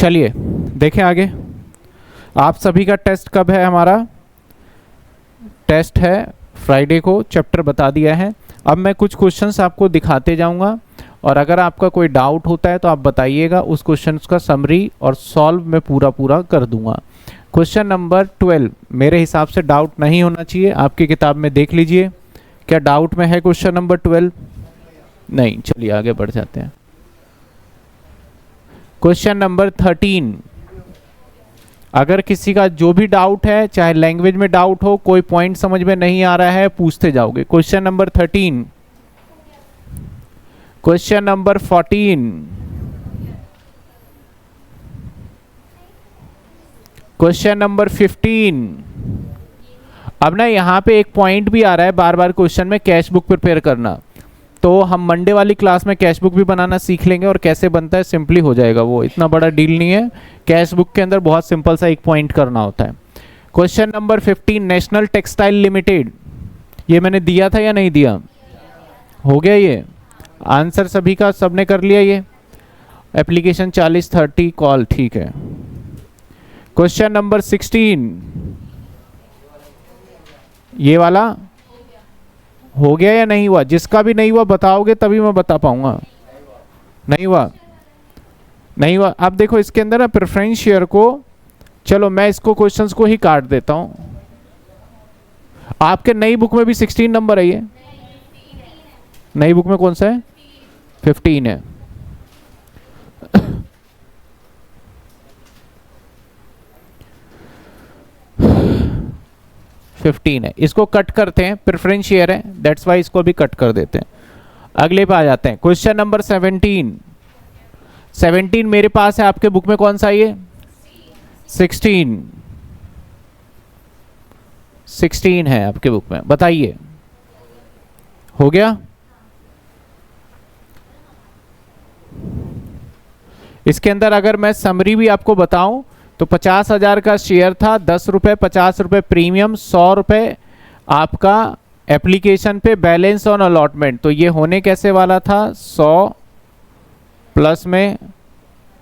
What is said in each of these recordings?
चलिए देखें आगे। आप सभी का टेस्ट कब है? हमारा टेस्ट है फ्राइडे को, चैप्टर बता दिया है। अब मैं कुछ क्वेश्चंस आपको दिखाते जाऊंगा और अगर आपका कोई डाउट होता है तो आप बताइएगा, उस क्वेश्चंस का समरी और सॉल्व मैं पूरा कर दूंगा। क्वेश्चन नंबर 12 मेरे हिसाब से डाउट नहीं होना चाहिए, आपकी किताब में देख लीजिए क्या डाउट में है क्वेश्चन नंबर 12? नहीं, चलिए आगे बढ़ जाते हैं। क्वेश्चन नंबर 13, अगर किसी का जो भी डाउट है, चाहे लैंग्वेज में डाउट हो, कोई पॉइंट समझ में नहीं आ रहा है, पूछते जाओगे। Question number 13, question number 14, question number 15। अब ना यहाँ पे एक पॉइंट भी आ रहा है बार बार क्वेश्चन में, कैश बुक प्रिपेयर करना। तो हम मंडे वाली क्लास में कैश बुक भी बनाना सीख लेंगे और कैसे बनता है सिंपली हो जाएगा, वो इतना बड़ा डील नहीं है। कैश बुक के अंदर बहुत सिंपल सा एक पॉइंट करना होता है। Question number 15, national textile limited, ये मैंने दिया था या नहीं दिया? हो गया ये आंसर सभी का, सबने कर लिया ये? एप्लीकेशन 40-30 कॉल, ठीक है। क्वेश्चन नंबर 16, ये वाला हो गया या नहीं हुआ? जिसका भी नहीं हुआ बताओगे तभी मैं बता पाऊंगा। नहीं हुआ? नहीं हुआ। अब देखो इसके अंदर ना प्रेफरेंस शेयर को, चलो मैं इसको क्वेश्चंस को ही काट देता हूं। आपके नई बुक में भी 16 नंबर है ये? नई बुक में कौन सा है? 15 है। इसको कट करते हैं, प्रेफरेंस शेयर है दैट्स वाई इसको भी कट कर देते हैं। अगले पे आ जाते हैं। क्वेश्चन नंबर 17 मेरे पास है, आपके बुक में कौन सा ये? 16 है आपके बुक में, बताइए हो गया? इसके अंदर अगर मैं समरी भी आपको बताऊं तो 50,000 का शेयर था, 10 रुपए 50 रुपए प्रीमियम, 100 रुपए आपका एप्लीकेशन पे बैलेंस ऑन अलॉटमेंट। तो ये होने कैसे वाला था? 100 प्लस में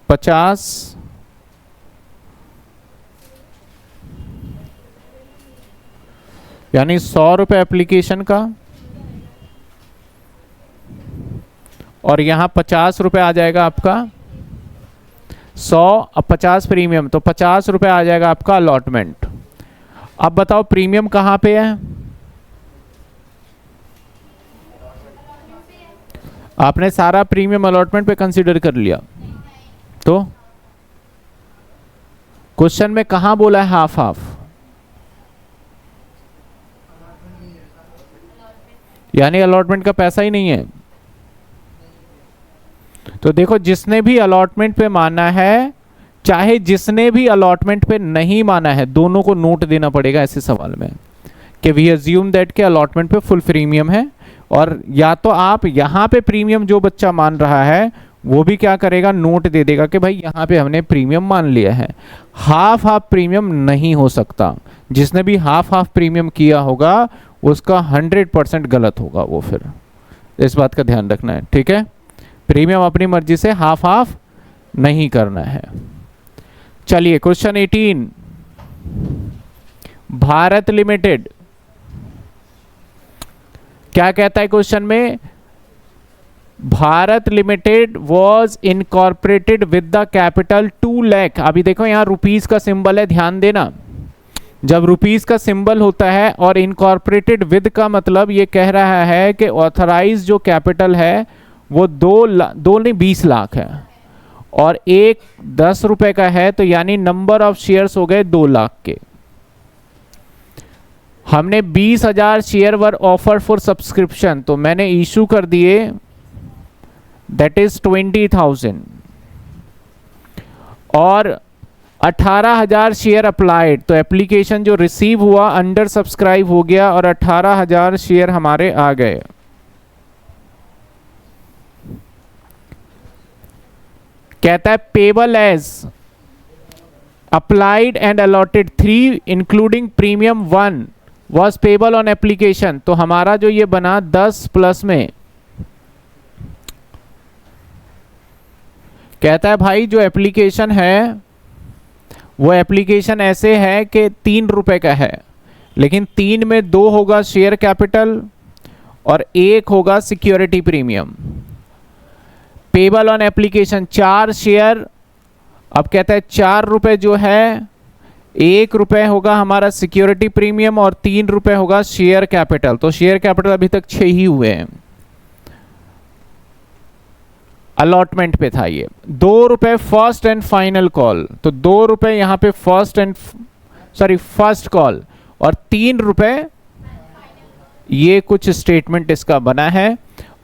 50, यानी 100 रुपए एप्लीकेशन का और यहां 50 रुपए आ जाएगा आपका 100 अब 50 प्रीमियम, तो 50 रुपए आ जाएगा आपका अलॉटमेंट। अब बताओ प्रीमियम कहां पे है? आपने सारा प्रीमियम अलॉटमेंट पे कंसीडर कर लिया, तो क्वेश्चन में कहां बोला है हाफ हाफ? यानी अलॉटमेंट का पैसा ही नहीं है। तो देखो जिसने भी अलॉटमेंट पे माना है, चाहे जिसने भी अलॉटमेंट पे नहीं माना है, दोनों को नोट देना पड़ेगा ऐसे सवाल में कि वी अज्यूम दैट के अलॉटमेंट पे फुल प्रीमियम है। और या तो आप यहाँ पे प्रीमियम जो बच्चा मान रहा है वो भी क्या करेगा? नोट दे देगा कि भाई यहाँ पे हमने प्रीमियम मान लिया है। हाफ हाफ प्रीमियम नहीं हो सकता। जिसने भी हाफ हाफ प्रीमियम किया होगा उसका 100% गलत होगा वो, फिर इस बात का ध्यान रखना है, ठीक है? प्रीमियम अपनी मर्जी से हाफ हाफ नहीं करना है। चलिए क्वेश्चन 18, भारत लिमिटेड क्या कहता है क्वेश्चन में? Bharat limited was incorporated with the capital 2 lakh. अभी देखो यहां रुपीस का सिंबल है, ध्यान देना। जब रुपीस का सिंबल होता है और इनकॉर्पोरेटेड विद का मतलब ये कह रहा है कि ऑथराइज जो कैपिटल है वो 20 लाख है और एक 10 रुपए का है, तो यानी नंबर ऑफ शेयर्स हो गए 2 लाख के। हमने 20,000 share were offer for subscription, तो मैंने इशू कर दिए, दैट इज 20,000 और 18,000 शेयर अप्लाइड, तो एप्लीकेशन जो रिसीव हुआ अंडर सब्सक्राइब हो गया और 18,000 शेयर हमारे आ गए। कहता है payable as applied and allotted 3 including premium 1 was payable on application. तो हमारा जो ये बना 10 प्लस में कहता है भाई जो एप्लीकेशन है वो एप्लीकेशन ऐसे है कि 3 रुपए का है, लेकिन 3 में 2 होगा शेयर कैपिटल और 1 होगा security premium. Payable on application 4 share. अब कहता है 4 रुपए जो है, 1 रुपए होगा हमारा सिक्योरिटी प्रीमियम और 3 रुपए होगा शेयर कैपिटल। तो शेयर कैपिटल अभी तक 6 ही हुए हैं। अलॉटमेंट पे था ये। 2 रुपए फर्स्ट एंड फाइनल कॉल, तो 2 रुपए यहां पे फर्स्ट कॉल और 3 रुपए ये कुछ स्टेटमेंट इसका बना है।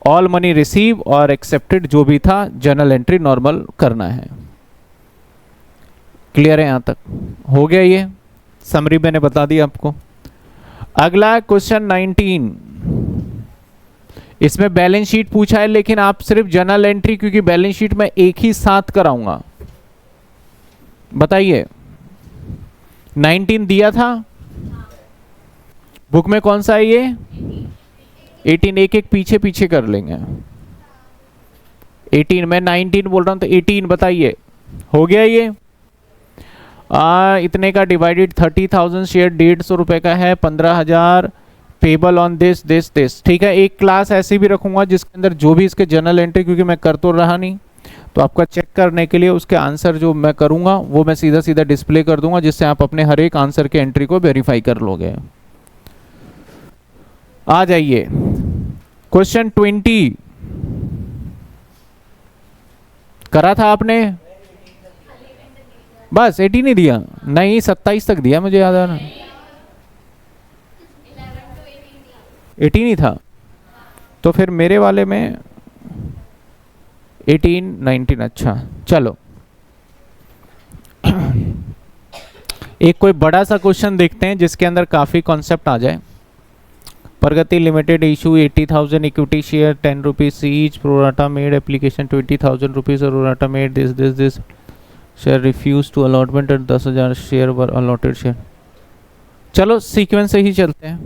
ऑल मनी रिसीव और एक्सेप्टेड जो भी था जर्नल एंट्री नॉर्मल करना है। क्लियर है? यहां तक हो गया? ये समरी मैंने बता दी आपको। अगला क्वेश्चन 19, इसमें बैलेंस शीट पूछा है, लेकिन आप सिर्फ जर्नल एंट्री, क्योंकि बैलेंस शीट में एक ही साथ कराऊंगा। बताइए 19 दिया था बुक में, कौन सा है ये? 18। एक एक पीछे पीछे कर लेंगे। 18 मैं 19 बोल रहा हूं तो 18 बताइए। हो गया ये? इतने का डिवाइडेड 30,000 शेयर 150 रुपए का है, 15,000 payable on this this this. ठीक है, एक क्लास ऐसी भी रखूंगा जिसके अंदर जो भी इसके जर्नल एंट्री, क्योंकि मैं कर तो रहा नहीं, तो आपका चेक करने के लिए उसके आंसर जो मैं करूंगा वो मैं सीधा सीधा डिस्प्ले कर दूंगा, जिससे आप अपने हर एक आंसर के एंट्री को वेरीफाई कर लोगे। आ जाइए क्वेश्चन 20 करा था आपने? बस 18 ही दिया? नहीं 27 तक दिया, मुझे याद आ रहा। 18 ही था, तो फिर मेरे वाले में 18 19। अच्छा चलो एक कोई बड़ा सा क्वेश्चन देखते हैं जिसके अंदर काफी कॉन्सेप्ट आ जाए। Pragati limited issue 80,000 equity share 10 rupees each, pro rata made application 20,000 rupees और pro rata made this this this share refuse to allotment and 10,000 share were allotted share. चलो सीक्वेंस से ही चलते हैं।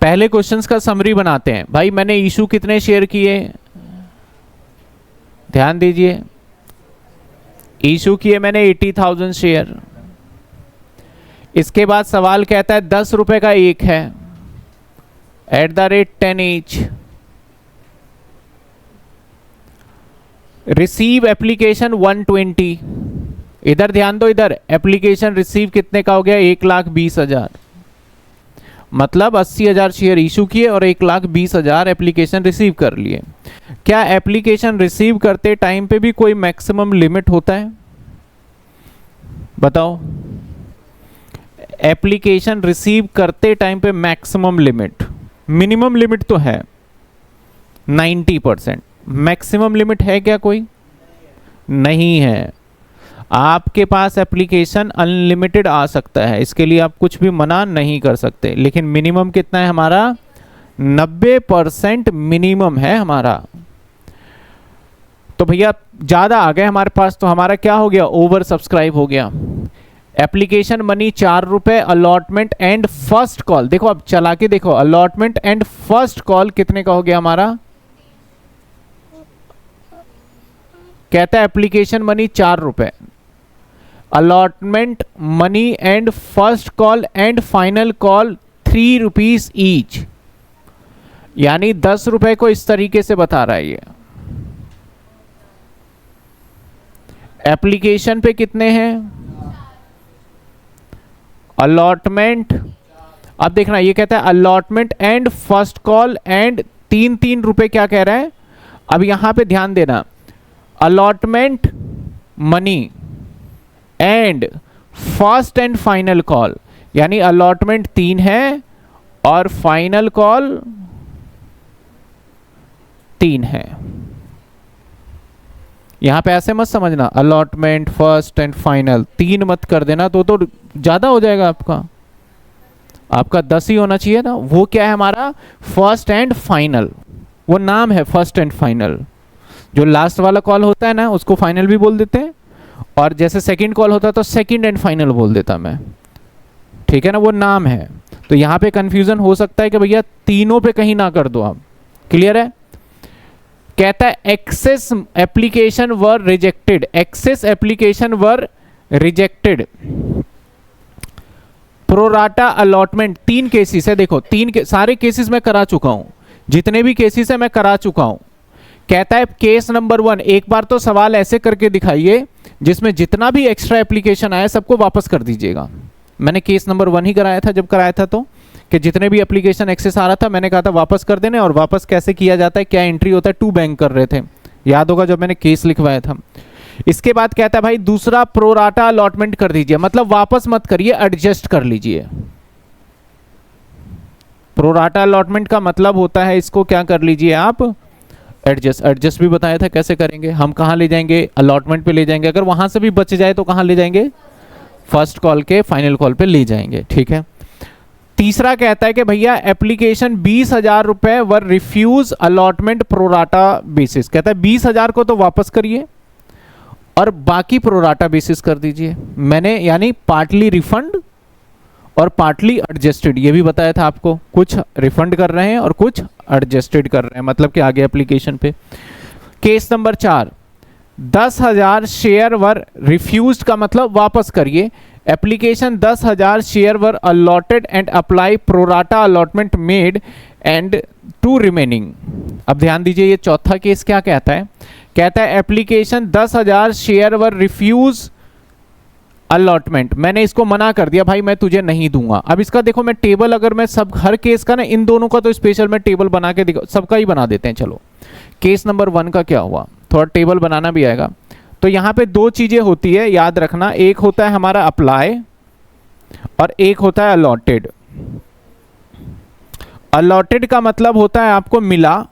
पहले क्वेश्चंस का समरी बनाते हैं। भाई मैंने इशू कितने शेयर किए? ध्यान दीजिए, इशू किए मैंने 80,000 शेयर। इसके बाद सवाल कहता है 10 रुपए का एक है, at the rate 10 each. Receive application 120। इधर ध्यान दो, इधर एप्लीकेशन रिसीव कितने का हो गया? 1,20,000। मतलब 80,000 शेयर इशू किए और 1,20,000 एप्लीकेशन रिसीव कर लिए। क्या एप्लीकेशन रिसीव करते टाइम पे भी कोई मैक्सिमम लिमिट होता है? बताओ। एप्लीकेशन रिसीव करते टाइम पे मैक्सिमम लिमिट, मिनिमम लिमिट तो है 90%, मैक्सिमम लिमिट है क्या कोई? नहीं है। आपके पास एप्लीकेशन अनलिमिटेड आ सकता है, इसके लिए आप कुछ भी मना नहीं कर सकते, लेकिन मिनिमम कितना है हमारा? 90% मिनिमम है हमारा। तो भैया ज्यादा आ गए हमारे पास, तो हमारा क्या हो गया? ओवर सब्सक्राइब हो गया। एप्लीकेशन मनी 4 रुपए, अलॉटमेंट एंड फर्स्ट कॉल, देखो अब चला के देखो, अलॉटमेंट एंड फर्स्ट कॉल कितने का हो गया हमारा? कहता है एप्लीकेशन मनी 4 रुपए, allotment money and first call and final call 3 rupees each, यानी 10 रुपए को इस तरीके से बता रहा है ये। एप्लीकेशन पे कितने हैं? अलॉटमेंट, अब देखना ये कहता है allotment and first call and 3 रुपए क्या कह रहा है? अब यहां पे ध्यान देना, allotment money and first and final call, यानी अलॉटमेंट 3 है और फाइनल कॉल 3 है। यहां पे ऐसे मत समझना, अलॉटमेंट फर्स्ट एंड फाइनल 3 मत कर देना, तो ज्यादा हो जाएगा आपका 10 ही होना चाहिए ना। वो क्या है हमारा? फर्स्ट एंड फाइनल, वो नाम है फर्स्ट एंड फाइनल। जो लास्ट वाला कॉल होता है ना उसको फाइनल भी बोल देते हैं, और जैसे सेकंड कॉल होता है तो सेकंड एंड फाइनल बोल देता मैं, ठीक है ना, वो नाम है। तो यहां पे कंफ्यूजन हो सकता है कि भैया तीनों पे कहीं ना कर दो आप। क्लियर है? कहता है एक्सेस एप्लीकेशन वर रिजेक्टेड, एक्सेस एप्लीकेशन वर रिजेक्टेड। प्रोराटा अलॉटमेंट, 3 केसेस है, देखो सारे केसेस मैं करा चुका हूं, जितने भी केसेस है मैं करा चुका हूं। कहता है केस नंबर 1, एक बार तो सवाल ऐसे करके दिखाइए जिसमें जितना भी एक्स्ट्रा एप्लीकेशन आया सबको वापस कर दीजिएगा। मैंने केस नंबर 1 ही कराया था जब कराया था, तो कि जितने भी एप्लीकेशन एक्सेस आ रहा था मैंने कहा था वापस कर देने, और वापस कैसे किया जाता है, क्या एंट्री होता है, टू बैंक कर रहे थे, याद होगा जब मैंने केस लिखवाया था। इसके बाद कहता है भाई दूसरा प्रोराटा अलॉटमेंट कर दीजिए, मतलब वापस मत करिए, एडजस्ट कर लीजिए। प्रोराटा अलॉटमेंट का मतलब होता है इसको क्या कर लीजिए आप, एडजस्ट। एडजस्ट भी बताया था कैसे करेंगे, हम कहाँ ले जाएंगे, अलॉटमेंट पे ले जाएंगे, अगर वहां से भी बच जाए तो कहाँ ले जाएंगे, फर्स्ट कॉल के फाइनल कॉल पे ले जाएंगे, ठीक है। तीसरा कहता है कि भैया एप्लीकेशन 20,000 रुपए वर रिफ्यूज अलॉटमेंट प्रोराटा बेसिस, कहता है 20,000 को तो वापस करिए और बाकी प्रोराटा बेसिस कर दीजिए। मैंने यानी पार्टली रिफंड और पार्टली एडजस्टेड, ये भी बताया था आपको, कुछ रिफंड कर रहे हैं और कुछ एडजस्टेड कर रहे हैं, मतलब कि आगे एप्लीकेशन पे। Case number 4, 10,000 share were refused का मतलब वापस करिए, application 10,000 share were allotted and apply pro rata allotment made and to remaining. अब ध्यान दीजिए ये चौथा केस क्या कहता है, कहता है application 10,000 share were refuse allotment, मैंने इसको मना कर दिया भाई मैं तुझे नहीं दूंगा। अब इसका देखो मैं टेबल, अगर मैं सब हर केस का ना, इन दोनों का तो स्पेशल मैं टेबल बना के दिखा, सबका ही बना देते हैं। चलो केस नंबर 1 का क्या हुआ, थोड़ा टेबल बनाना भी आएगा। तो यहाँ पे 2 चीजें होती है, याद रखना, एक होता है हमारा अप्लाई और एक होता है अलॉटेड। अलॉटेड का मतलब होता है आपको मिला,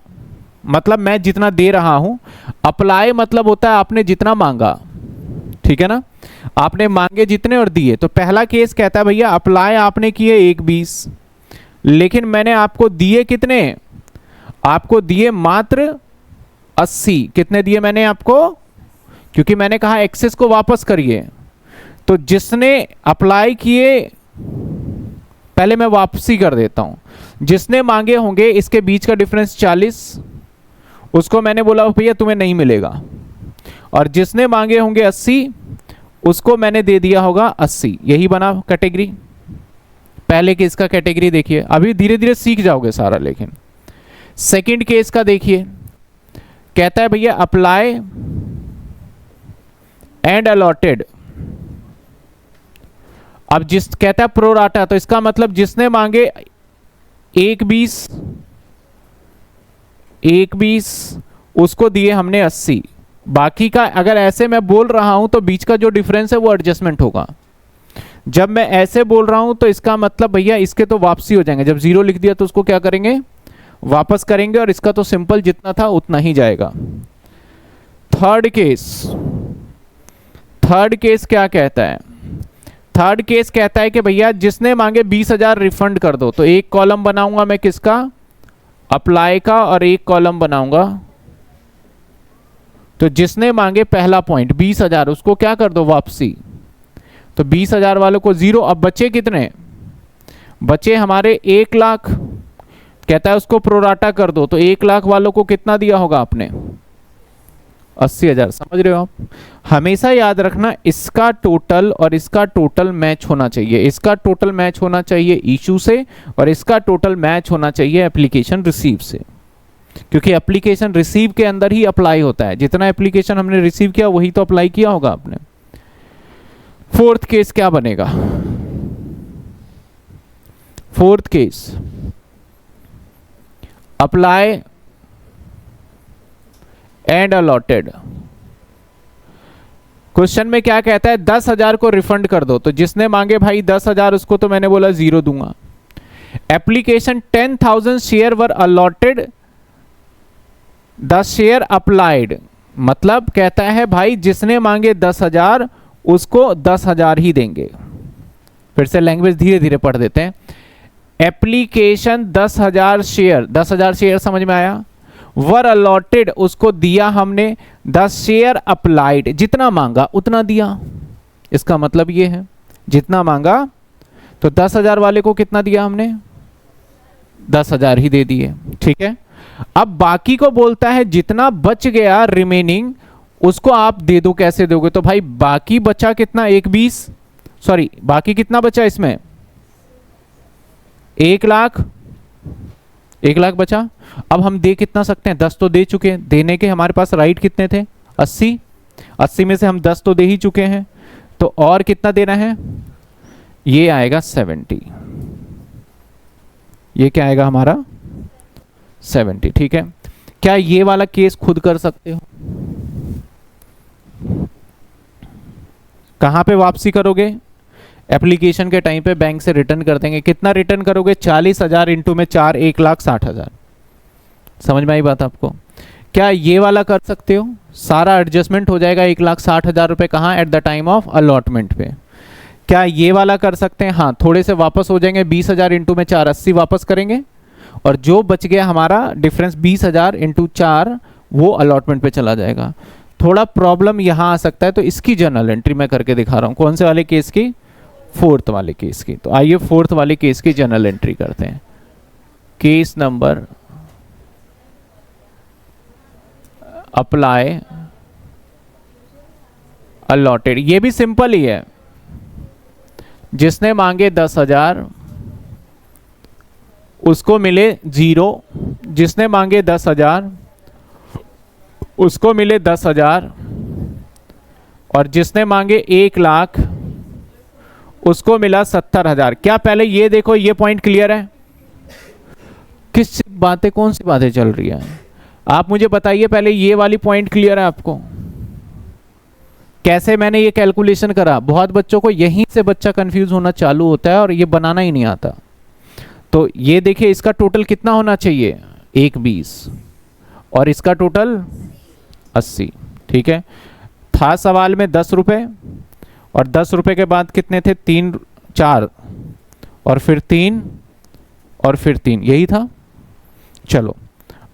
मतलब मैं जितना दे रहा हूं। अप्लाई मतलब होता है आपने जितना मांगा, ठीक है ना, आपने मांगे जितने और दिए। तो पहला केस कहता है भैया अप्लाई आपने किए 1,20,000, लेकिन मैंने आपको दिए कितने, आपको दिए मात्र 80। कितने दिए मैंने आपको, क्योंकि मैंने कहा एक्सेस को वापस करिए। तो जिसने अप्लाई किए, पहले मैं वापसी कर देता हूं, जिसने मांगे होंगे इसके बीच का डिफरेंस 40, उसको मैंने बोला भैया तुम्हें नहीं मिलेगा, और जिसने मांगे होंगे 80 उसको मैंने दे दिया होगा 80। यही बना कैटेगरी। पहले केस का कैटेगरी देखिए, अभी धीरे धीरे सीख जाओगे सारा। लेकिन सेकंड केस का देखिए, कहता है भैया अप्लाई एंड अलॉटेड। अब जिस कहता है प्रोराटा, तो इसका मतलब जिसने मांगे 1,20,000 उसको दिए हमने 80। बाकी का अगर ऐसे मैं बोल रहा हूं तो बीच का जो डिफरेंस है वो एडजस्टमेंट होगा। जब मैं ऐसे बोल रहा हूं तो इसका मतलब भैया इसके तो वापसी हो जाएंगे। जब 0 लिख दिया तो उसको क्या करेंगे, वापस करेंगे, और इसका तो सिंपल जितना था उतना ही जाएगा। थर्ड केस क्या कहता है, थर्ड केस कहता है कि भैया जिसने मांगे 20,000 रिफंड कर दो। तो एक कॉलम बनाऊंगा मैं किसका, अप्लाई का, और एक कॉलम बनाऊंगा तो जिसने मांगे पहला पॉइंट 20,000 उसको क्या कर दो, वापसी। तो 20,000 वालों को 0। अब बचे कितने, बचे हमारे 1,00,000। कहता है उसको प्रोराटा कर दो, तो 1,00,000 वालों को कितना दिया होगा आपने, 80,000। समझ रहे हो आप। हमेशा याद रखना इसका टोटल और इसका टोटल मैच होना चाहिए। इसका टोटल मैच होना चाहिए इशू से, और इसका टोटल मैच होना चाहिए एप्लीकेशन रिसीव से, क्योंकि एप्लीकेशन रिसीव के अंदर ही अप्लाई होता है। जितना एप्लीकेशन हमने रिसीव किया वही तो अप्लाई किया होगा आपने। फोर्थ केस क्या बनेगा, fourth case apply and allotted. Question में क्या कहता है, 10,000 को रिफंड कर दो। तो जिसने मांगे भाई 10,000 उसको तो मैंने बोला 0 दूंगा। Application 10,000 share were allotted, the share applied, मतलब कहता है भाई जिसने मांगे 10,000 उसको 10,000 ही देंगे। फिर से लैंग्वेज धीरे धीरे पढ़ देते हैं। एप्लीकेशन 10,000 शेयर, 10,000 शेयर समझ में आया, वर अलॉटेड उसको दिया हमने, द शेयर अप्लाइड जितना मांगा उतना दिया। इसका मतलब ये है जितना मांगा, तो 10,000 वाले को कितना दिया हमने, 10,000 ही दे दिए, ठीक है। अब बाकी को बोलता है जितना बच गया रिमेनिंग उसको आप दे दो, कैसे दोगे? तो भाई बाकी बचा कितना, 1,20, सॉरी बाकी कितना बचा इसमें, 1,00,000, 1,00,000 बचा। अब हम दे कितना सकते हैं, 10 तो दे चुके हैं, देने के हमारे पास राइट कितने थे, 80, 80 में से हम 10 तो दे ही चुके हैं, तो और कितना देना है, ये आएगा 70, ये क्या आएगा हमारा 70, ठीक है। क्या ये वाला केस खुद कर सकते हो? कहां पे वापसी करोगे, एप्लीकेशन के टाइम पे बैंक से रिटर्न कर देंगे। कितना रिटर्न करोगे, 40,000 इंटू में 4, 1,60,000। समझ में आई बात आपको? क्या ये वाला कर सकते हो? सारा एडजस्टमेंट हो जाएगा 1,60,000 रुपए कहाँ, at the time of allotment पे। क्या ये वाला कर सकते हैं? हाँ, थोड़े से वापस हो जाएंगे, 20,000 इंटू में 4, 80 वापस करेंगे, और जो बच गया हमारा डिफरेंस 20,000 इंटू 4 वो अलॉटमेंट पे चला जाएगा। थोड़ा प्रॉब्लम यहाँ आ सकता है, तो इसकी जर्नल एंट्री मैं करके दिखा रहा हूँ। कौन से वाले केस की, 4th वाले केस की। तो आइए 4th वाले केस की जर्नल एंट्री करते हैं। केस नंबर अप्लाई अलॉटेड, ये भी सिंपल ही है। जिसने मांगे 10,000 उसको मिले 0, जिसने मांगे 10,000 उसको मिले 10,000, और जिसने मांगे 1,00,000 उसको मिला 70,000। क्या पहले ये देखो, ये पॉइंट क्लियर है? किस बातें, कौन सी बातें चल रही है, आप मुझे बताइए। पहले ये वाली पॉइंट क्लियर है आपको? कैसे मैंने ये कैलकुलेशन करा, बहुत बच्चों को यहीं से बच्चा कंफ्यूज होना चालू होता है और ये बनाना ही नहीं आता। तो ये देखिए, इसका टोटल कितना होना चाहिए, 1,20, और इसका टोटल 80, ठीक है। था सवाल में 10 रुपए, और 10 रुपए के बाद कितने थे, 3, 4, और फिर 3, और फिर 3, यही था। चलो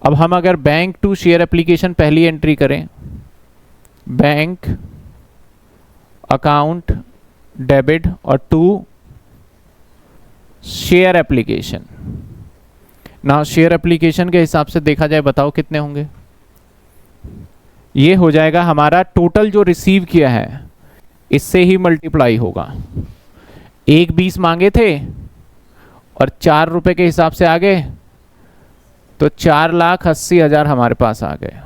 अब हम अगर बैंक टू शेयर एप्लीकेशन पहली एंट्री करें, बैंक अकाउंट डेबिट और टू शेयर एप्लीकेशन। ना शेयर एप्लीकेशन के हिसाब से देखा जाए, बताओ कितने होंगे। ये हो जाएगा हमारा टोटल जो रिसीव किया है इससे ही मल्टीप्लाई होगा। 1,20 मांगे थे और 4 रुपए के हिसाब से आ गए, तो 4,80,000 हमारे पास आ गए।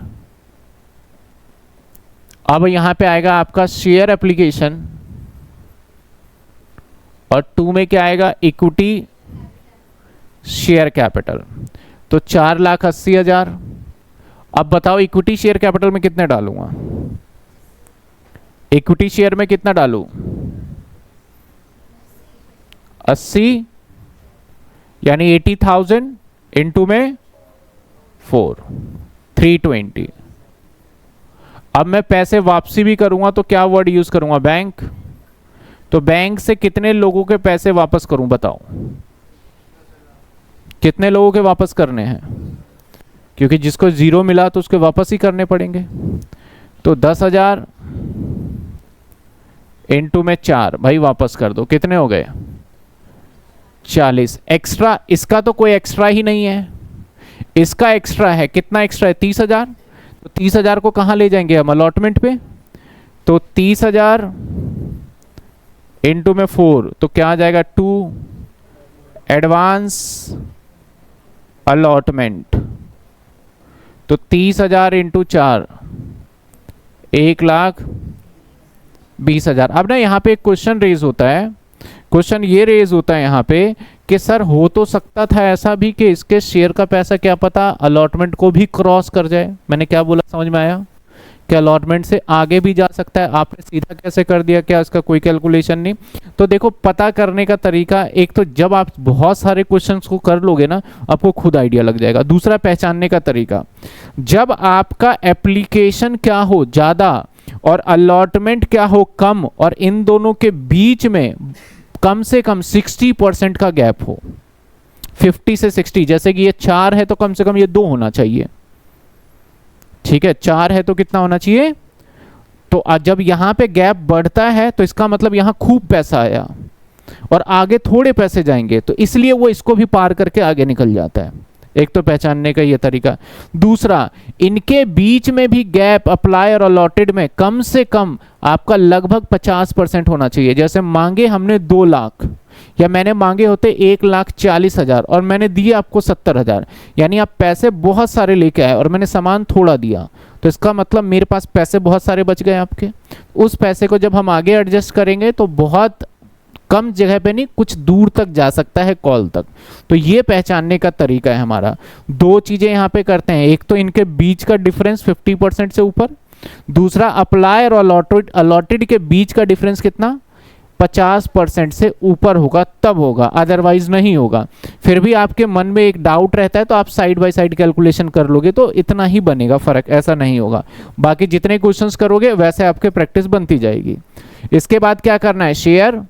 अब यहां पे आएगा आपका शेयर एप्लीकेशन, और 2 में क्या आएगा, इक्विटी शेयर कैपिटल, तो 4,80,000। अब बताओ इक्विटी शेयर कैपिटल में कितने डालूंगा, इक्विटी शेयर में कितना डालूं, 80, यानी 80,000 इंटू में 4, 320। अब मैं पैसे वापसी भी करूंगा तो क्या वर्ड यूज करूंगा, बैंक। तो बैंक से कितने लोगों के पैसे वापस करूं, बताओ कितने लोगों के वापस करने हैं, क्योंकि जिसको 0 मिला तो उसके वापस ही करने पड़ेंगे। तो 10,000 इंटू में 4, भाई वापस कर दो, कितने हो गए, 40। एक्स्ट्रा, इसका तो कोई एक्स्ट्रा ही नहीं है, इसका एक्स्ट्रा है। कितना एक्स्ट्रा है, 30,000। तो 30,000 को कहां ले जाएंगे हम, अलॉटमेंट पे। तो 30,000 इंटू में 4, तो क्या आ जाएगा, 2 एडवांस अलॉटमेंट। तो 30,000 इंटू 4, 1,20,000। अब ना यहाँ पे एक क्वेश्चन रेज होता है, क्वेश्चन ये रेज होता है यहाँ पे कि सर हो तो सकता था ऐसा भी कि इसके शेयर का पैसा क्या पता अलॉटमेंट को भी क्रॉस कर जाए। मैंने क्या बोला, समझ में आया? कि अलॉटमेंट से आगे भी जा सकता है। आपने सीधा कैसे कर दिया, क्या इसका कोई कैलकुलेशन नहीं? तो देखो, पता करने का तरीका, एक तो जब आप बहुत सारे क्वेश्चंस को कर लोगे ना, आपको खुद आइडिया लग जाएगा। दूसरा, पहचानने का तरीका, जब आपका एप्लीकेशन क्या हो ज़्यादा और अलॉटमेंट क्या हो कम, और इन दोनों के बीच में कम से कम 60% का गैप हो, 50 से 60, जैसे कि ये 4 है तो कम से कम ये 2 होना चाहिए, ठीक है। 4 है तो कितना होना चाहिए, तो जब यहां पे गैप बढ़ता है तो इसका मतलब यहां खूब पैसा आया और आगे थोड़े पैसे जाएंगे, तो इसलिए वो इसको भी पार करके आगे निकल जाता है। एक तो पहचानने का ये तरीका। दूसरा, इनके बीच में भी गैप अप्लाई और अलॉटेड में कम से कम आपका लगभग 50% होना चाहिए। जैसे मांगे हमने 2 लाख या मैंने मांगे होते 1,40,000 और मैंने दिए आपको 70,000, यानी आप पैसे बहुत सारे लेके आए और मैंने सामान थोड़ा दिया, तो इसका मतलब मेरे पास पैसे बहुत सारे बच गए आपके। उस पैसे को जब हम आगे एडजस्ट करेंगे तो बहुत कम जगह पे नहीं, कुछ दूर तक जा सकता है, कॉल तक। तो ये पहचानने का तरीका है हमारा। 2 चीजें यहाँ पे करते हैं, एक तो इनके बीच का डिफरेंस 50% से ऊपर, दूसरा अप्लाई और अलॉटेड के बीच का डिफरेंस कितना, 50% से ऊपर होगा तब होगा, अदरवाइज नहीं होगा। फिर भी आपके मन में एक डाउट रहता है तो आप साइड बाय साइड कैलकुलेशन कर लोगे तो इतना ही बनेगा फर्क, ऐसा नहीं होगा। बाकी जितने क्वेश्चंस करोगे वैसे आपके प्रैक्टिस बनती जाएगी। इसके बाद क्या करना है, share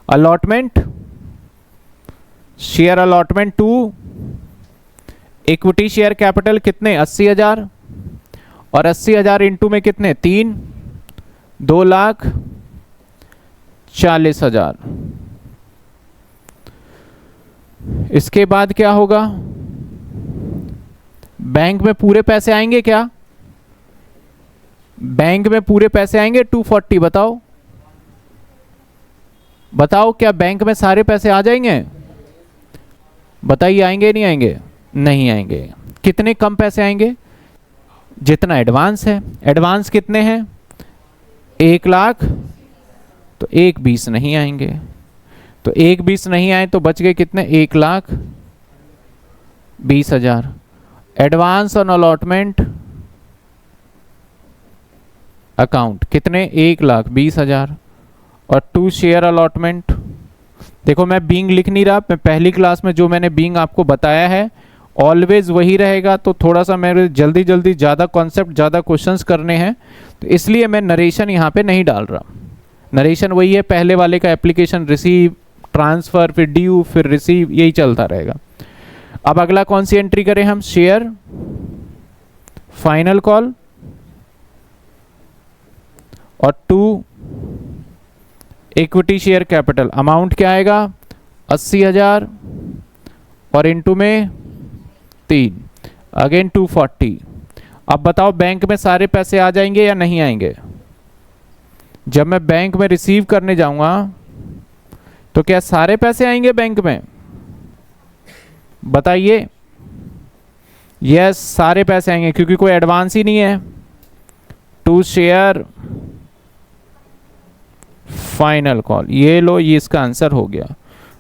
allotment, share allotment to equity share capital कितने 80,000 और 80,000 इंटू में कितने 3, 2,40,000। इसके बाद क्या होगा, बैंक में पूरे पैसे आएंगे क्या, बैंक में पूरे पैसे आएंगे 240, बताओ बताओ क्या बैंक में सारे पैसे आ जाएंगे, बताइए आएंगे नहीं आएंगे, नहीं आएंगे। कितने कम पैसे आएंगे, जितना एडवांस है। एडवांस कितने हैं 1 लाख, तो 1,20 नहीं आएंगे, तो 1,20 नहीं आए तो बच गए कितने 1,20,000। एडवांस ऑन अलॉटमेंट अकाउंट कितने 1,20,000 और 2 शेयर अलॉटमेंट। देखो मैं बीइंग लिख नहीं रहा, मैं पहली क्लास में जो मैंने बीइंग आपको बताया है ऑलवेज वही रहेगा, तो थोड़ा सा मेरे जल्दी जल्दी ज़्यादा कॉन्सेप्ट ज़्यादा क्वेश्चंस करने हैं तो इसलिए मैं नरेशन यहाँ पे नहीं डाल रहा। नरेशन वही है पहले वाले का, एप्लीकेशन, रिसीव, ट्रांसफ़र, फिर ड्यू, फिर रिसीव, यही चलता रहेगा। अब अगला कौन सी एंट्री करें हम, शेयर फाइनल कॉल और 2 इक्विटी शेयर कैपिटल। अमाउंट क्या आएगा 80,000 और इनटू में 3, अगेन 240। अब बताओ बैंक में सारे पैसे आ जाएंगे या नहीं आएंगे। जब मैं बैंक में रिसीव करने जाऊंगा तो क्या सारे पैसे आएंगे बैंक में, बताइए। यस, सारे पैसे आएंगे क्योंकि कोई एडवांस ही नहीं है। 2 शेयर फाइनल कॉल, ये लो, ये इसका आंसर हो गया।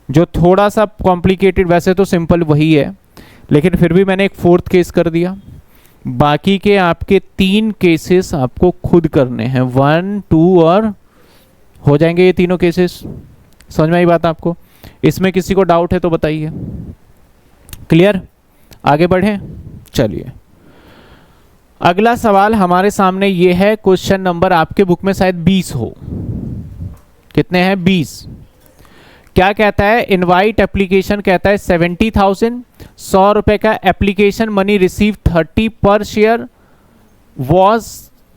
जो थोड़ा सा कॉम्प्लिकेटेड, वैसे तो सिंपल वही है लेकिन फिर भी मैंने एक 4th केस कर दिया। बाकी के आपके 3 केसेस आपको खुद करने हैं, 1, 2 और हो जाएंगे ये तीनों केसेस। समझ में आई बात आपको। इसमें किसी को डाउट है तो बताइए। क्लियर, आगे बढ़ें। चलिए अगला सवाल हमारे सामने ये है, क्वेश्चन नंबर आपके बुक में शायद 20 हो। कितने हैं 20। क्या कहता है, इनवाइट एप्लीकेशन कहता है 70,000, 100 रुपए का एप्लीकेशन मनी रिसीव 30 पर share was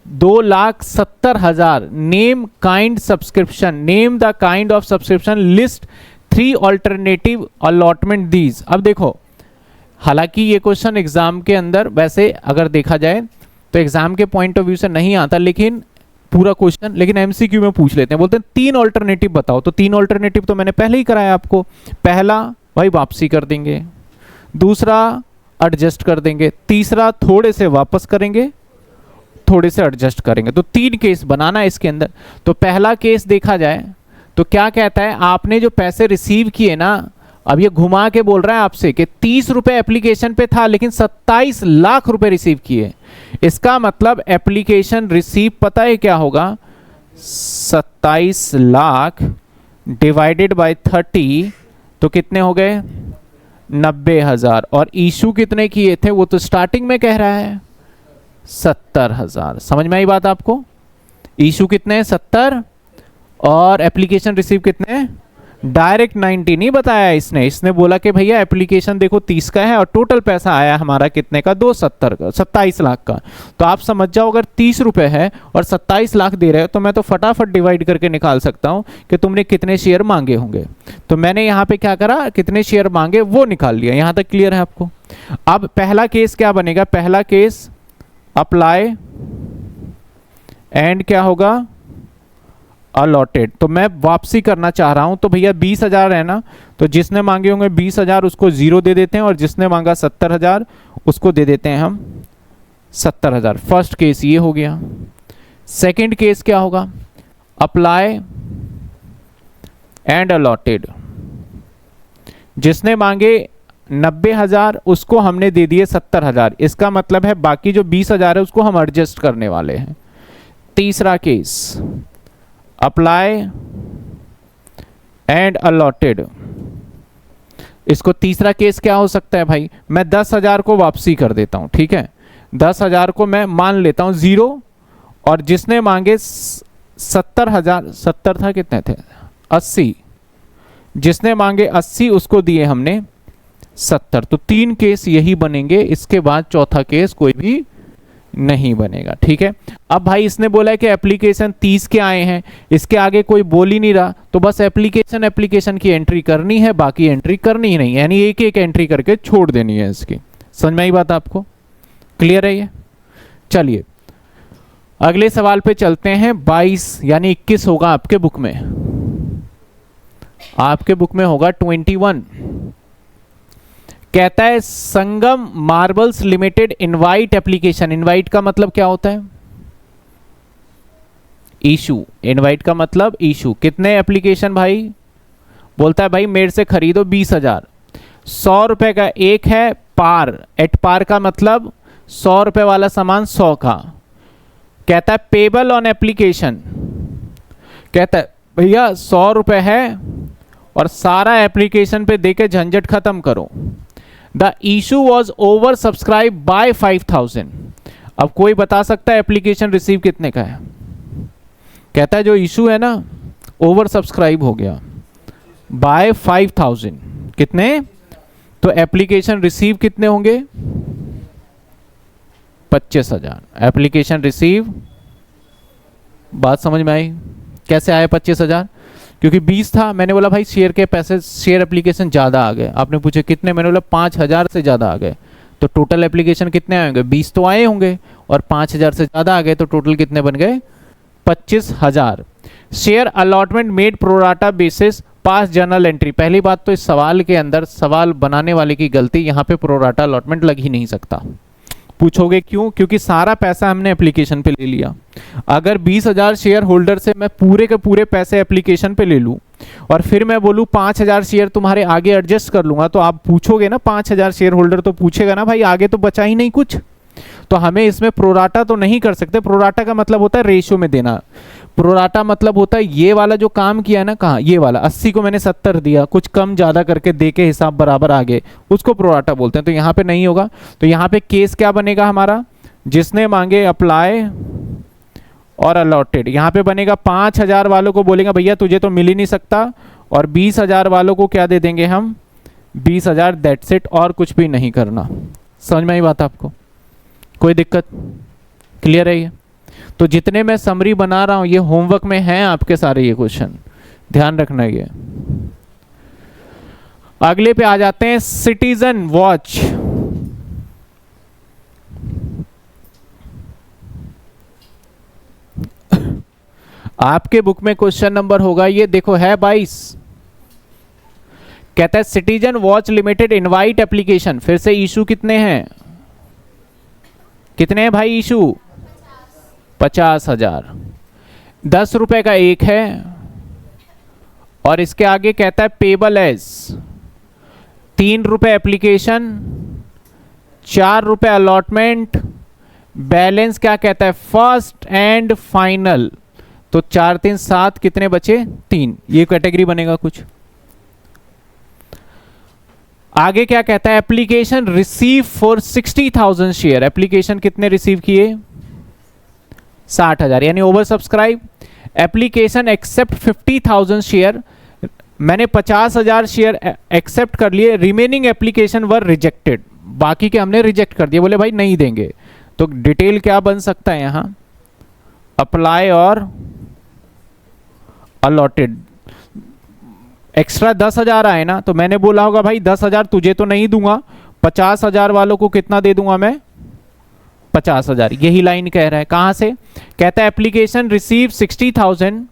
2,70,000। Name kind subscription, name the kind of subscription, list 3 alternative allotment these. अब देखो, हालांकि ये क्वेश्चन एग्जाम के अंदर वैसे अगर देखा जाए तो एग्जाम के पॉइंट ऑफ व्यू से नहीं आता, लेकिन पूरा क्वेश्चन, लेकिन एमसीक्यू में पूछ लेते हैं। बोलते हैं 3 ऑल्टरनेटिव बताओ, तो 3 ऑल्टरनेटिव तो मैंने पहले ही कराया आपको। पहला भाई वापसी कर देंगे, दूसरा एडजस्ट कर देंगे, तीसरा थोड़े से वापस करेंगे, थोड़े से एडजस्ट करेंगे। तो 3 केस बनाना है इसके अंदर। तो पहला केस देखा जाए तो क्या कहता है, आपने जो पैसे रिसीव किए ना, अब ये घुमा के बोल रहा है आपसे कि 30 रुपए एप्लीकेशन पे था लेकिन 27 लाख रुपए रिसीव किए। इसका मतलब एप्लीकेशन रिसीव पता है क्या होगा, 27 लाख डिवाइडेड बाय 30 तो कितने हो गए 90,000। और इशू कितने किए थे, वो तो स्टार्टिंग में कह रहा है 70,000। समझ में आई बात आपको। इशू कितने 70 और एप्लीकेशन रिसीव कितने डायरेक्ट 90 नहीं बताया इसने, इसने बोला कि भैया एप्लीकेशन देखो 30 का है और टोटल पैसा आया हमारा कितने का, 270 का, 27 लाख का। तो आप समझ जाओ अगर 30 रुपए है और 27 लाख दे रहे हो तो मैं तो फटाफट डिवाइड करके निकाल सकता हूं कि तुमने कितने शेयर मांगे होंगे। तो मैंने यहाँ पे क्या करा, कितने शेयर मांगे वो निकाल लिया। यहां तक क्लियर है आपको। अब पहला केस क्या बनेगा, पहला केस अप्लाई एंड क्या होगा, अलॉटेड। तो मैं वापसी करना चाह रहा हूं तो भैया 20,000 है ना, तो जिसने मांगे होंगे 20,000 उसको 0 दे देते हैं और जिसने मांगा 70,000 उसको दे देते हैं हम 70,000। फर्स्ट केस ये हो गया। सेकंड केस क्या होगा, अप्लाई एंड अलॉटेड। जिसने मांगे 90,000 उसको हमने दे दिए 70,000। इसका मतलब है बाकी जो 20,000 है उसको हम एडजस्ट करने वाले हैं। तीसरा केस अप्लाई एंड अलॉटेड। इसको तीसरा केस क्या हो सकता है भाई, मैं 10,000 को वापसी कर देता हूं, ठीक है। 10,000 को मैं मान लेता हूं 0 और जिसने मांगे 70,000, 70 था, कितने थे, 80, जिसने मांगे 80 उसको दिए हमने 70। तो 3 केस यही बनेंगे, इसके बाद चौथा केस कोई भी नहीं बनेगा, ठीक है। अब भाई इसने बोला है कि एप्लीकेशन 30 के आए हैं, इसके आगे कोई बोल ही नहीं रहा, तो बस एप्लीकेशन की एंट्री करनी है, बाकी एंट्री करनी ही नहीं, यानी एक एक एंट्री करके छोड़ देनी है इसकी। समझ में आई बात आपको, क्लियर है ये। चलिए अगले सवाल पे चलते हैं। 22 यानी 21 होगा आपके बुक में, आपके बुक में होगा 21। कहता है Sangam marbles limited invite application. Invite का मतलब क्या होता है, इशू। इनवाइट का मतलब इशू। कितने एप्लीकेशन भाई, बोलता है भाई मेरे से खरीदो 20,000। 100 रुपए का एक है पार, एट पार का मतलब 100 रुपए वाला सामान 100 का। कहता है पेबल ऑन एप्लीकेशन। कहता है भैया 100 रुपए है और सारा एप्लीकेशन पे देके झंझट खत्म करो। The issue was over subscribe by 5,000। अब कोई बता सकता है एप्लीकेशन रिसीव कितने का है। कहता है जो इशू है ना ओवर सब्सक्राइब हो गया बाय 5,000। कितने, तो एप्लीकेशन रिसीव कितने होंगे, 25,000 एप्लीकेशन रिसीव। बात समझ में आई, कैसे आए 25,000, क्योंकि 20 था, मैंने बोला भाई शेयर के पैसे, शेयर एप्लीकेशन ज़्यादा आ गए। आपने पूछे कितने, मैंने बोला 5,000 से ज़्यादा आ गए। तो टोटल एप्लीकेशन कितने आएंगे, 20 तो आए होंगे और 5,000 से ज़्यादा आ गए, तो टोटल कितने बन गए, 25,000। Share allotment made pro rata basis पास जर्नल एंट्री। पहली बात तो इस सवाल के अंदर सवाल बनाने वाले की गलती, यहाँ पे प्रोराटा अलॉटमेंट लग ही नहीं सकता। पूछोगे क्यों, क्योंकि सारा पैसा हमने एप्लीकेशन पे ले लिया। अगर 20,000 शेयर होल्डर से मैं पूरे के पूरे पैसे एप्लीकेशन पे ले लूं और फिर मैं बोलूं 5,000 शेयर तुम्हारे आगे एडजस्ट कर लूंगा, तो आप पूछोगे ना, 5,000 शेयर होल्डर तो पूछेगा ना भाई आगे तो बचा ही नहीं कुछ। तो हमें इसमें प्रोराटा तो नहीं कर सकते। प्रोराटा का मतलब होता है रेशियो में देना। प्रोराटा मतलब होता है ये वाला जो काम किया ना, कहाँ, ये वाला 80 को मैंने 70 दिया, कुछ कम ज्यादा करके दे के हिसाब बराबर आ गए, उसको प्रोराटा बोलते हैं। तो यहाँ पे नहीं होगा। तो यहाँ पे केस क्या बनेगा हमारा, जिसने मांगे अप्लाई और अलॉटेड। यहाँ पे बनेगा 5,000 वालों को बोलेंगे भैया तुझे तो मिल ही नहीं सकता, और 20,000 वालों को क्या दे देंगे हम, 20,000, दैट्स इट, और कुछ भी नहीं करना। समझ में आई बात आपको, कोई दिक्कत, क्लियर है ये। तो जितने मैं समरी बना रहा हूं ये होमवर्क में हैं आपके सारे ये क्वेश्चन, ध्यान रखना ये। अगले पे आ जाते हैं, सिटीजन वॉच। आपके बुक में क्वेश्चन नंबर होगा ये, देखो है 22। कहता है citizen watch limited invite application. फिर से इशू कितने हैं, कितने हैं भाई इशू, 50,000। 10 रुपए का एक है और इसके आगे कहता है पेबल एज 3 रुपए एप्लीकेशन, 4 रुपए अलॉटमेंट, बैलेंस क्या कहता है फर्स्ट एंड फाइनल। तो 4 3 7, कितने बचे, 3। ये कैटेगरी बनेगा कुछ। आगे क्या कहता है, application receive for 60,000 share. Application कितने रिसीव किए, 60,000, यानी over subscribe. Application accept 50,000 share, मैंने 50,000 शेयर एक्सेप्ट कर लिए, रिमेनिंग एप्लीकेशन वर रिजेक्टेड, बाकी के हमने रिजेक्ट कर दिए, बोले भाई नहीं देंगे। तो डिटेल क्या बन सकता है यहाँ, अप्लाई और अलॉटेड। एक्स्ट्रा 10,000 आए ना, तो मैंने बोला होगा भाई 10,000 तुझे तो नहीं दूंगा, 50,000 वालों को कितना दे दूंगा मैं, 50,000। यही लाइन कह रहा है। कहां से कहता है, एप्लीकेशन रिसीव 60,000,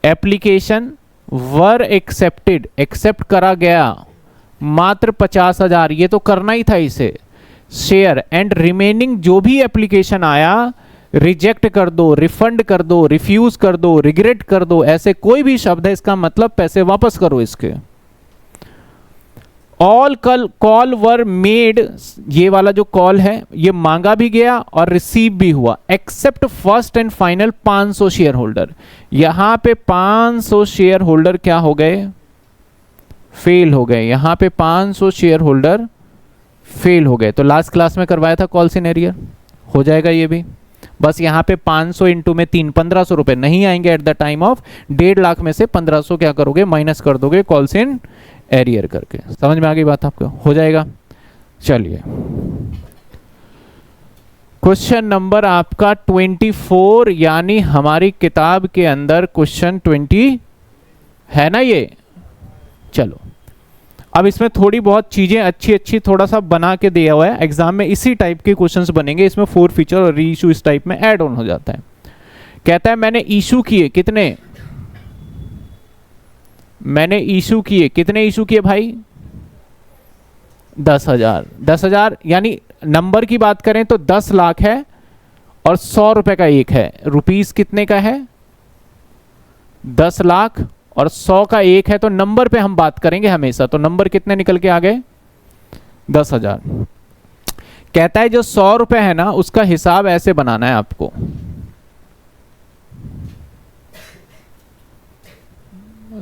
एप्लीकेशन वर एक्सेप्टेड, एक्सेप्ट करा गया मात्र 50,000, ये तो करना ही था इसे, शेयर एंड रिमेनिंग जो भी एप्लीकेशन आया रिजेक्ट कर दो, रिफंड कर दो, रिफ्यूज कर दो, रिग्रेट कर दो, ऐसे कोई भी शब्द है इसका मतलब पैसे वापस करो इसके। ऑल कॉल वर मेड, ये वाला जो कॉल है ये मांगा भी गया और रिसीव भी हुआ, accept first and final 500 share holder. यहां पे 500 शेयर होल्डर क्या हो गए, फेल हो गए। यहां पे 500 शेयर होल्डर फेल हो गए। तो लास्ट क्लास में करवाया था कॉल सिनेरियो, हो जाएगा ये भी। बस यहाँ पे 500 इंटू में 3, 1,500 रुपए नहीं आएंगे at the time of 1.5 lakh में से 1,500 क्या करोगे, माइनस कर दोगे कॉल्स इन एरियर करके। समझ में आ गई बात आपको, हो जाएगा। चलिए क्वेश्चन नंबर आपका 24, यानी हमारी किताब के अंदर क्वेश्चन 20 है ना ये। चलो अब इसमें थोड़ी बहुत चीजें अच्छी अच्छी थोड़ा सा बना के दिया हुआ है, एग्जाम में इसी टाइप के क्वेश्चंस बनेंगे। इसमें 4 फीचर और री इशू इस टाइप में ऐड ऑन हो जाता है। कहता है मैंने इशू किए कितने, मैंने इशू किए कितने, इशू किए भाई 10,000। 10,000 यानी नंबर की बात करें तो 10 लाख है और 100 रुपए का एक है। रुपीस कितने का है, 10 लाख और 100 का एक है, तो नंबर पे हम बात करेंगे हमेशा। तो नंबर कितने निकल के आ गए, 10,000। कहता है जो 100 रुपए है ना उसका हिसाब ऐसे बनाना है आपको।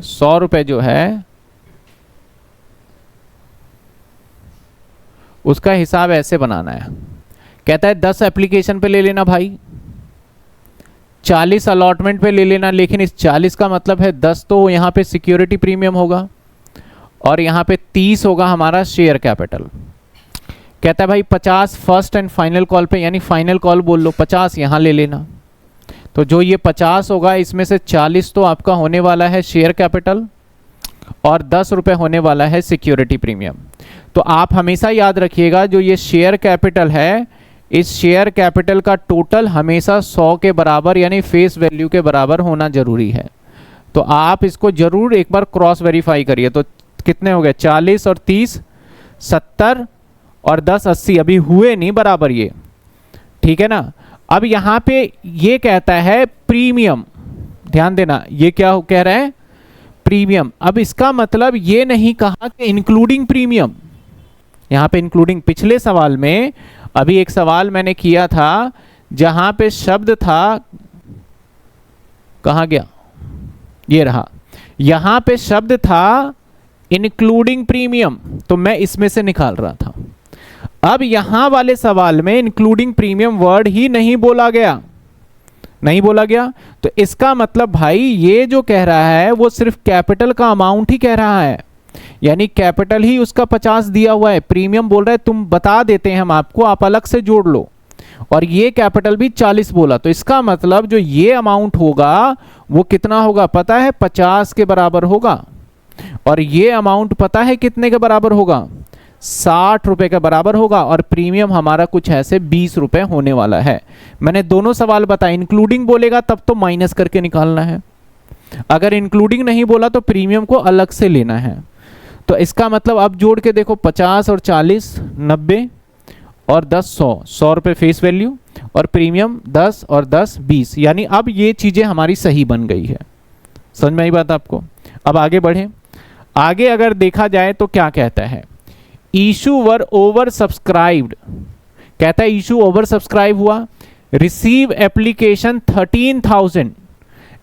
₹100 जो है उसका हिसाब ऐसे बनाना है। कहता है 10 एप्लीकेशन पे ले लेना भाई, 40 अलॉटमेंट पे ले लेना, लेकिन इस 40 का मतलब है 10 तो यहाँ पे सिक्योरिटी प्रीमियम होगा और यहाँ पे 30 होगा हमारा शेयर कैपिटल। कहता है भाई 50 फर्स्ट एंड फाइनल कॉल पे, यानी फाइनल कॉल बोल लो, 50 यहाँ ले लेना। तो जो ये 50 होगा इसमें से 40 तो आपका होने वाला है शेयर कैपिटल और 10 रुपए होने वाला है सिक्योरिटी प्रीमियम। तो आप हमेशा याद रखिएगा जो ये शेयर कैपिटल है, इस शेयर कैपिटल का टोटल हमेशा 100 के बराबर यानी फेस वैल्यू के बराबर होना जरूरी है। तो आप इसको जरूर एक बार क्रॉस वेरीफाई करिए। तो कितने हो गए, 40 और 30 70 और 10 80, अभी हुए नहीं बराबर ये, ठीक है ना। अब यहाँ पे ये कहता है प्रीमियम, ध्यान देना ये क्या कह रहा है, प्रीमियम। अब इसका मतलब ये नहीं कहा कि इंक्लूडिंग प्रीमियम, यहाँ पे इंक्लूडिंग। पिछले सवाल में अभी एक सवाल मैंने किया था जहां पे शब्द था, कहां गया, ये रहा, यहां पे शब्द था इंक्लूडिंग प्रीमियम, तो मैं इसमें से निकाल रहा था। अब यहां वाले सवाल में इंक्लूडिंग प्रीमियम वर्ड ही नहीं बोला गया, नहीं बोला गया। तो इसका मतलब भाई ये जो कह रहा है वो सिर्फ कैपिटल का अमाउंट ही कह रहा है, यानी कैपिटल ही उसका 50 दिया हुआ है। प्रीमियम बोल रहा है तुम बता देते हैं हम आपको, आप अलग से जोड़ लो, और ये कैपिटल भी 40 बोला। तो इसका मतलब जो ये अमाउंट होगा वो कितना होगा पता है, 50 के बराबर होगा। और ये अमाउंट पता है कितने के बराबर होगा, 60 रुपए के बराबर होगा। और प्रीमियम हमारा कुछ ऐसे 20 रुपए होने वाला है। मैंने दोनों सवाल बताए, इंक्लूडिंग बोलेगा तब तो माइनस करके निकालना है, अगर इंक्लूडिंग नहीं बोला तो प्रीमियम को अलग से लेना है। तो इसका मतलब अब जोड़ के देखो, 50 और 40 90 और 10 100, 100 रुपये फेस वैल्यू और प्रीमियम 10 और 10 20, यानी अब ये चीज़ें हमारी सही बन गई है। समझ में आई बात आपको। अब आगे बढ़े, आगे अगर देखा जाए तो क्या कहता है, इशू वर ओवर सब्सक्राइब्ड। कहता है इशू ओवर सब्सक्राइब हुआ, रिसीव एप्लीकेशन 13,000,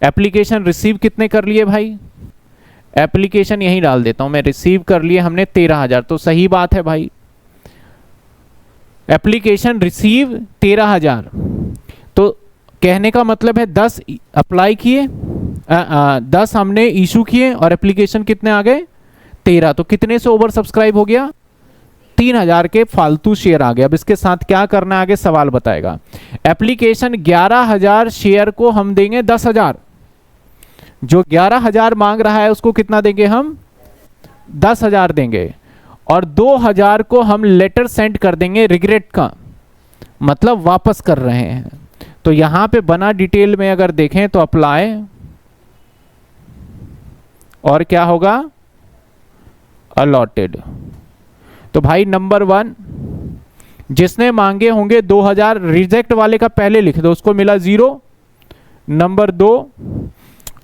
एप्लीकेशन रिसीव कितने कर लिए भाई, एप्लीकेशन यही डाल देता हूं मैं, रिसीव कर लिए हमने 13,000, तो सही बात है भाई, एप्लीकेशन रिसीव 13,000। तो कहने का मतलब है 10 अप्लाई किए, 10 हमने इशू किए और एप्लीकेशन कितने आ गए 13, तो कितने से ओवर सब्सक्राइब हो गया 3000 के फालतू शेयर आ गए। अब इसके साथ क्या करना है आगे सवाल बताएगा। एप्लीकेशन 11000 शेयर को हम देंगे 10000, जो 11000 मांग रहा है उसको कितना देंगे हम 10000 देंगे, और 2000 को हम लेटर सेंड कर देंगे रिग्रेट का, मतलब वापस कर रहे हैं। तो यहां पे बना डिटेल में अगर देखें तो अप्लाई और क्या होगा अलॉटेड। तो भाई नंबर 1 जिसने मांगे होंगे 2000, रिजेक्ट वाले का पहले लिख दो, उसको मिला 0। नंबर 2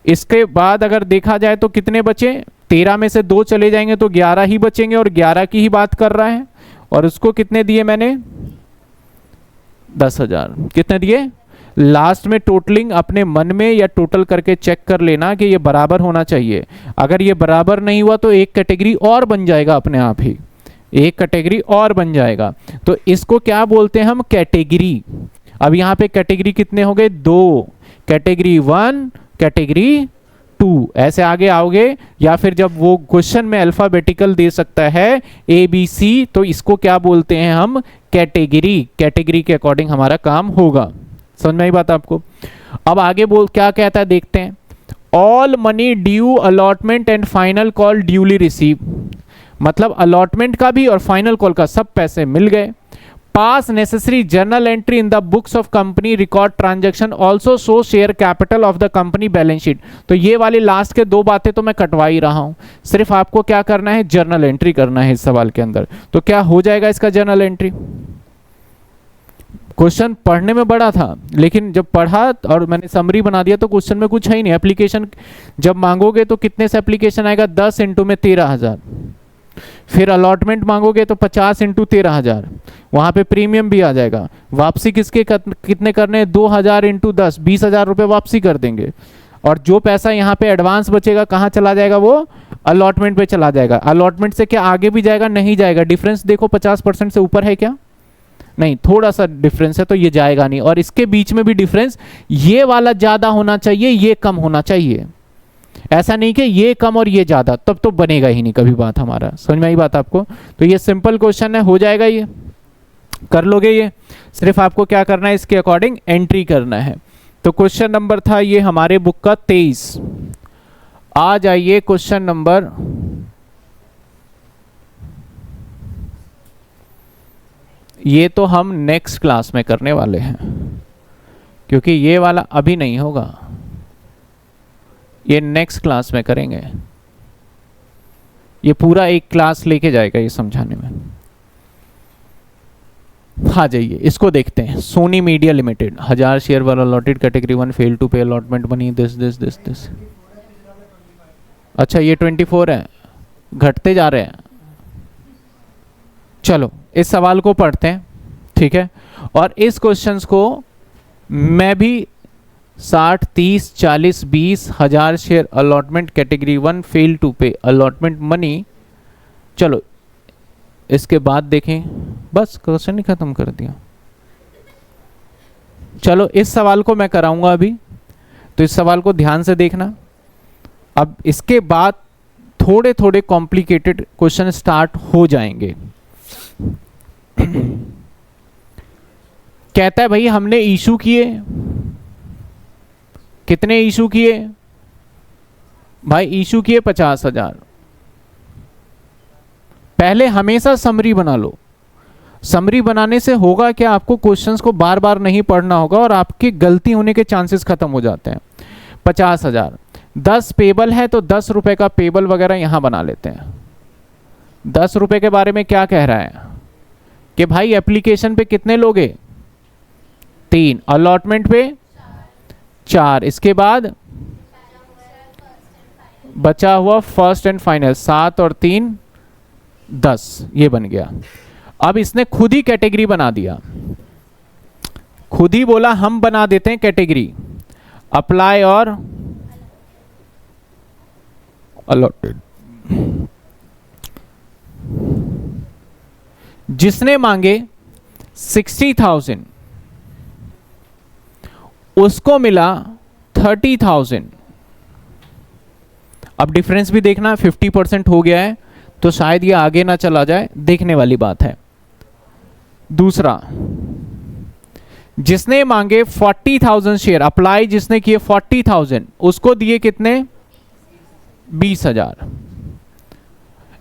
इसके बाद अगर देखा जाए तो कितने बचे 13 में से 2 चले जाएंगे तो 11 ही बचेंगे, और 11 की ही बात कर रहा है। और उसको कितने दिए मैंने 10000, कितने दिए। लास्ट में टोटलिंग अपने मन में या टोटल करके चेक कर लेना कि ये बराबर होना चाहिए। अगर ये बराबर नहीं हुआ तो एक कैटेगरी और बन जाएगा अपने आप ही, एक कैटेगरी और बन जाएगा। तो इसको क्या बोलते हैं हम कैटेगरी। अब यहाँ पे कैटेगरी कितने हो गए 2, कैटेगरी 1 कैटेगरी 2, ऐसे आगे आओगे। या फिर जब वो क्वेश्चन में अल्फाबेटिकल दे सकता है ABC, तो इसको क्या बोलते हैं हम कैटेगरी। कैटेगरी के अकॉर्डिंग हमारा काम होगा। समझ में आई बात आपको। अब आगे बोल क्या कहता है देखते हैं। All money due allotment and final call duly receive, मतलब अलॉटमेंट का भी और फाइनल कॉल का सब पैसे मिल गए। पास necessary journal entry in the books of company record transaction also show share capital of the company balance sheet. तो ये वाली लास्ट के 2 बातें तो मैं कटवा ही रहा हूं, सिर्फ आपको क्या करना है जर्नल एंट्री करना है इस सवाल के अंदर। तो क्या हो जाएगा इसका जर्नल एंट्री। क्वेश्चन पढ़ने में बड़ा था, लेकिन जब पढ़ा और मैंने समरी बना दिया तो क्वेश्चन में कुछ है ही नहीं। एप्लीकेशन जब मांगोगे तो कितने से एप्लीकेशन आएगा 10 इंटू में 13000, फिर अलॉटमेंट मांगोगे तो 50 इंटू 13000, वहां पे प्रीमियम भी आ जाएगा। वापसी किसके कितने करने हैं 2000 इंटू 10, 20000 रुपये वापसी कर देंगे। और जो पैसा यहाँ पे एडवांस बचेगा कहाँ चला जाएगा, वो अलॉटमेंट पे चला जाएगा। अलॉटमेंट से क्या आगे भी जाएगा, नहीं जाएगा। डिफरेंस देखो 50% से ऊपर है क्या, नहीं, थोड़ा सा डिफरेंस है तो ये जाएगा नहीं। और इसके बीच में भी डिफरेंस, ये वाला ज्यादा होना चाहिए, ये कम होना चाहिए। ऐसा नहीं कि ये कम और ये ज्यादा, तब तो बनेगा ही नहीं कभी बात हमारा। समझ में आई बात आपको। तो ये सिंपल क्वेश्चन है, हो जाएगा, ये कर लोगे। ये सिर्फ आपको क्या करना है इसके अकॉर्डिंग एंट्री करना है। तो क्वेश्चन नंबर था ये हमारे बुक का 23। आ जाइए क्वेश्चन नंबर ये तो हम नेक्स्ट क्लास में करने वाले हैं, क्योंकि ये वाला अभी नहीं होगा, ये नेक्स्ट क्लास में करेंगे। ये पूरा एक क्लास लेके जाएगा ये समझाने में। आ जाइए इसको देखते हैं। सोनी मीडिया लिमिटेड 1000 शेयर वाला allotted category 1 fail to pay allotment money this. अच्छा ये 24 है, घटते जा रहे हैं। चलो इस सवाल को पढ़ते हैं, ठीक है। और इस क्वेश्चंस को मैं भी 60 30 40 20 1000 share allotment category 1 fail to pay allotment money, चलो इसके बाद देखें। बस क्वेश्चन ही खत्म कर दिया। चलो इस सवाल को मैं कराऊंगा अभी, तो इस सवाल को ध्यान से देखना। अब इसके बाद थोड़े थोड़े कॉम्प्लिकेटेड क्वेश्चन स्टार्ट हो जाएंगे। कहता है भाई हमने इशू किए, कितने इशू किए भाई, इशू किए 50,000। पहले हमेशा समरी बना लो। समरी बनाने से होगा क्या, आपको क्वेश्चंस को बार बार नहीं पढ़ना होगा और आपकी गलती होने के चांसेस खत्म हो जाते हैं। 50,000, 10 पेबल है तो 10 रुपए का पेबल वगैरह यहां बना लेते हैं। 10 रुपए के बारे में क्या कह रहा है कि भाई एप्लीकेशन पे कितने लोगे 3, अलॉटमेंट पे 4, इसके बाद बचा हुआ फर्स्ट एंड फाइनल 7 और 3 10, ये बन गया। अब इसने खुद ही कैटेगरी बना दिया, खुद ही बोला हम बना देते हैं कैटेगरी, अप्लाई और अलॉटेड। जिसने मांगे 60,000 उसको मिला 30,000, अब डिफरेंस भी देखना, 50% हो गया है तो शायद ये आगे ना चला जाए, देखने वाली बात है। दूसरा, जिसने मांगे 40,000 शेयर, अप्लाई जिसने किए 40,000, उसको दिए कितने? 20,000।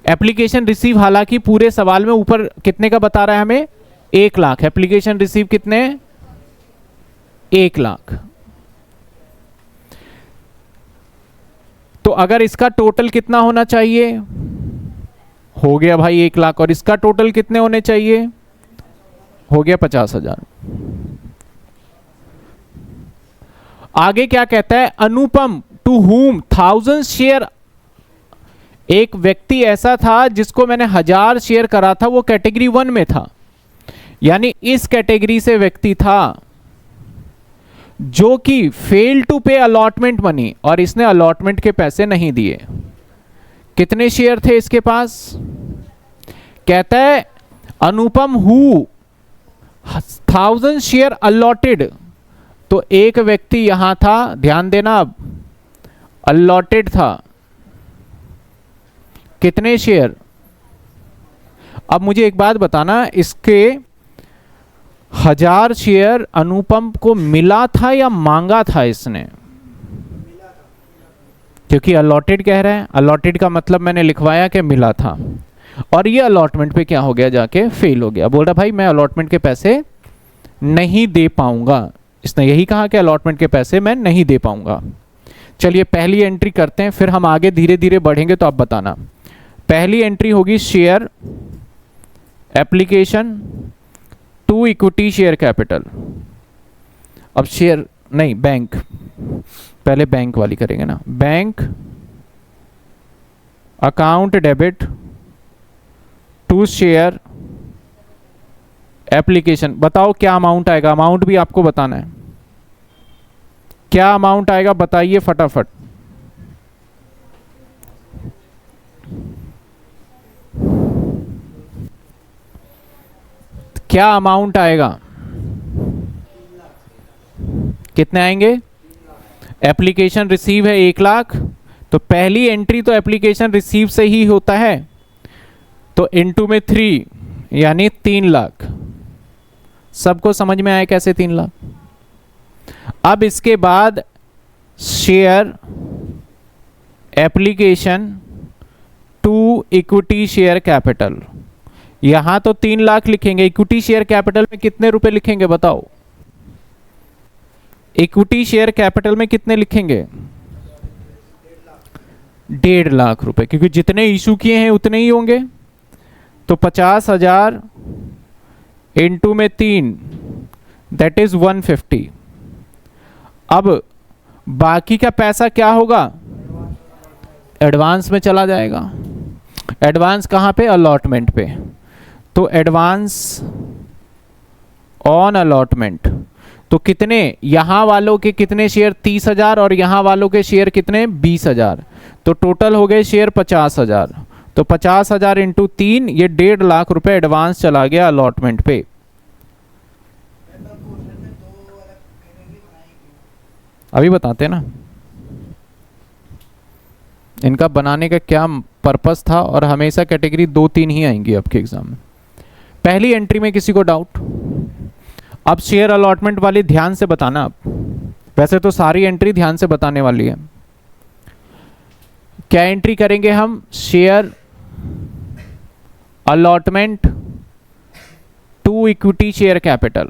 एप्लीकेशन रिसीव, हालांकि पूरे सवाल में ऊपर कितने का बता रहा है हमें? 1 लाख। एप्लीकेशन रिसीव कितने? 1 लाख। तो अगर इसका टोटल कितना होना चाहिए? हो गया भाई 1 लाख। और इसका टोटल कितने होने चाहिए? हो गया 50,000। आगे क्या कहता है? अनुपम टू हुम 1000 शेयर, एक व्यक्ति ऐसा था जिसको मैंने 1000 शेयर करा था, वो कैटेगरी 1 में था, यानी इस कैटेगरी से व्यक्ति था जो कि fail to pay allotment money, और इसने अलॉटमेंट के पैसे नहीं दिए। कितने शेयर थे इसके पास? कहता है अनुपम हु 1000 शेयर अलॉटेड, तो एक व्यक्ति यहां था, ध्यान देना, अब अलॉटेड था कितने शेयर? अब मुझे एक बात बताना, इसके 1000 शेयर अनुपम को मिला था या मांगा था इसने? क्योंकि अलॉटेड कह रहा है, अलॉटेड का मतलब मैंने लिखवाया कि मिला था, और ये अलॉटमेंट पे क्या हो गया? जाके फेल हो गया। बोल रहा भाई मैं अलॉटमेंट के पैसे नहीं दे पाऊंगा, इसने यही कहा कि अलॉटमेंट के पैसे मैं नहीं दे पाऊंगा। चलिए पहली एंट्री करते हैं, फिर हम आगे धीरे धीरे बढ़ेंगे तो आप बताना। पहली एंट्री होगी share application to equity share capital. अब शेयर नहीं, बैंक, पहले बैंक वाली करेंगे ना। Bank account debit to share application. बताओ क्या अमाउंट आएगा? अमाउंट भी आपको बताना है, क्या अमाउंट आएगा बताइए फटाफट। क्या अमाउंट आएगा? कितने आएंगे? एप्लीकेशन रिसीव है 1 लाख, तो पहली एंट्री तो एप्लीकेशन रिसीव से ही होता है, तो इनटू में 3 यानी 3 लाख। सबको समझ में आया कैसे 3 लाख? अब इसके बाद share application to equity share capital, यहां तो 3 लाख लिखेंगे, इक्विटी शेयर कैपिटल में कितने रुपए लिखेंगे बताओ? इक्विटी शेयर कैपिटल में कितने लिखेंगे? 1.5 लाख रुपए, क्योंकि जितने इशू किए हैं उतने ही होंगे। तो 50,000 इंटू में 3 दैट इज 150। अब बाकी का पैसा क्या होगा? एडवांस में चला जाएगा। एडवांस कहाँ पे? अलॉटमेंट पे। तो एडवांस ऑन अलॉटमेंट, तो कितने? यहां वालों के कितने शेयर? 30,000, और यहां वालों के शेयर कितने? 20,000। तो टोटल हो गए शेयर 50,000। तो 50,000 इंटू 3, ये 1.5 लाख रुपए एडवांस चला गया अलॉटमेंट पे। अभी बताते ना इनका बनाने का क्या पर्पस था, और हमेशा कैटेगरी 2-3 ही आएंगी आपके एग्जाम में। पहली एंट्री में किसी को डाउट? अब शेयर अलॉटमेंट वाली ध्यान से बताना आप, वैसे तो सारी एंट्री ध्यान से बताने वाली है। क्या एंट्री करेंगे हम? Share allotment to equity share capital.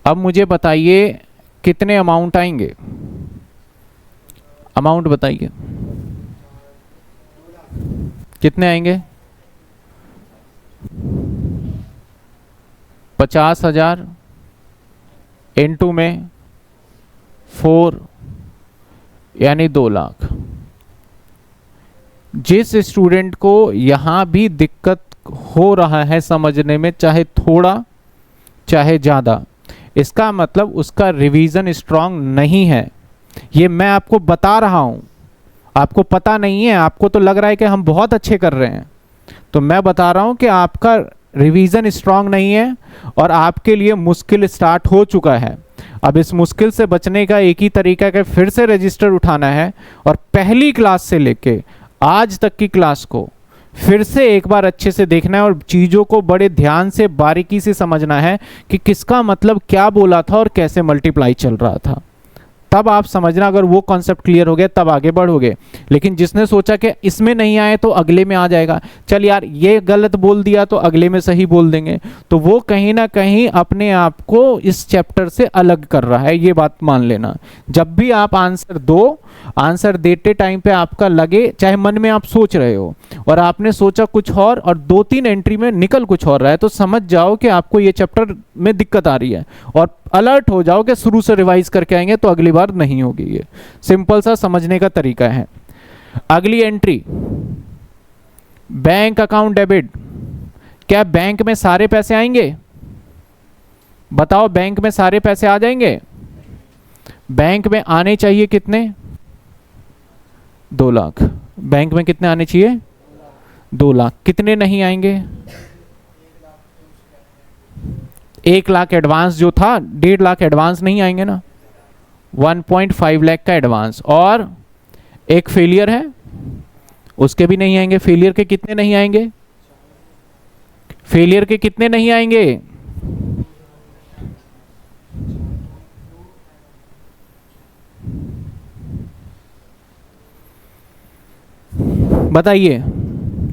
अब मुझे बताइए कितने अमाउंट आएंगे? अमाउंट बताइए कितने आएंगे? 50,000 इंटू में 4 यानी 2 लाख। जिस स्टूडेंट को यहां भी दिक्कत हो रहा है समझने में, चाहे थोड़ा चाहे ज़्यादा, इसका मतलब उसका रिवीजन स्ट्रांग नहीं है। ये मैं आपको बता रहा हूं, आपको पता नहीं है, आपको तो लग रहा है कि हम बहुत अच्छे कर रहे हैं, तो मैं बता रहा हूं कि आपका रिवीजन स्ट्रांग नहीं है और आपके लिए मुश्किल स्टार्ट हो चुका है। अब इस मुश्किल से बचने का एक ही तरीका है, फिर से रजिस्टर उठाना है और पहली क्लास से लेके आज तक की क्लास को फिर से एक बार अच्छे से देखना है और चीज़ों को बड़े ध्यान से बारीकी से समझना है कि किसका मतलब क्या बोला था और कैसे मल्टीप्लाई चल रहा था। तब आप समझना, अगर वो कॉन्सेप्ट क्लियर हो गया तब आगे बढ़ोगे। लेकिन जिसने सोचा कि इसमें नहीं आए तो अगले में आ जाएगा, चल यार ये गलत बोल दिया तो अगले में सही बोल देंगे, तो वो कहीं ना कहीं अपने आप को इस चैप्टर से अलग कर रहा है, ये बात मान लेना। जब भी आप आंसर दो, आंसर देते टाइम पे आपका लगे, चाहे मन में आप सोच रहे हो और आपने सोचा कुछ और 2-3 एंट्री में निकल कुछ और रहा है, तो समझ जाओ कि आपको ये चैप्टर में दिक्कत आ रही है और अलर्ट हो जाओ कि शुरू से रिवाइज करके आएंगे तो अगली बार नहीं होगी। ये सिंपल सा समझने का तरीका है। अगली एंट्री, बैंक अकाउंट डेबिट। क्या बैंक में सारे पैसे आएंगे? बताओ, बैंक में सारे पैसे आ जाएंगे? बैंक में आने चाहिए कितने? 2 लाख। बैंक में कितने आने चाहिए? 2 लाख। कितने नहीं आएंगे? 1 लाख एडवांस जो था, 1.5 लाख एडवांस नहीं आएंगे ना, 1.5 लाख का एडवांस। और एक फेलियर है, उसके भी नहीं आएंगे। फेलियर के कितने नहीं आएंगे? फेलियर के कितने नहीं आएंगे? बताइए,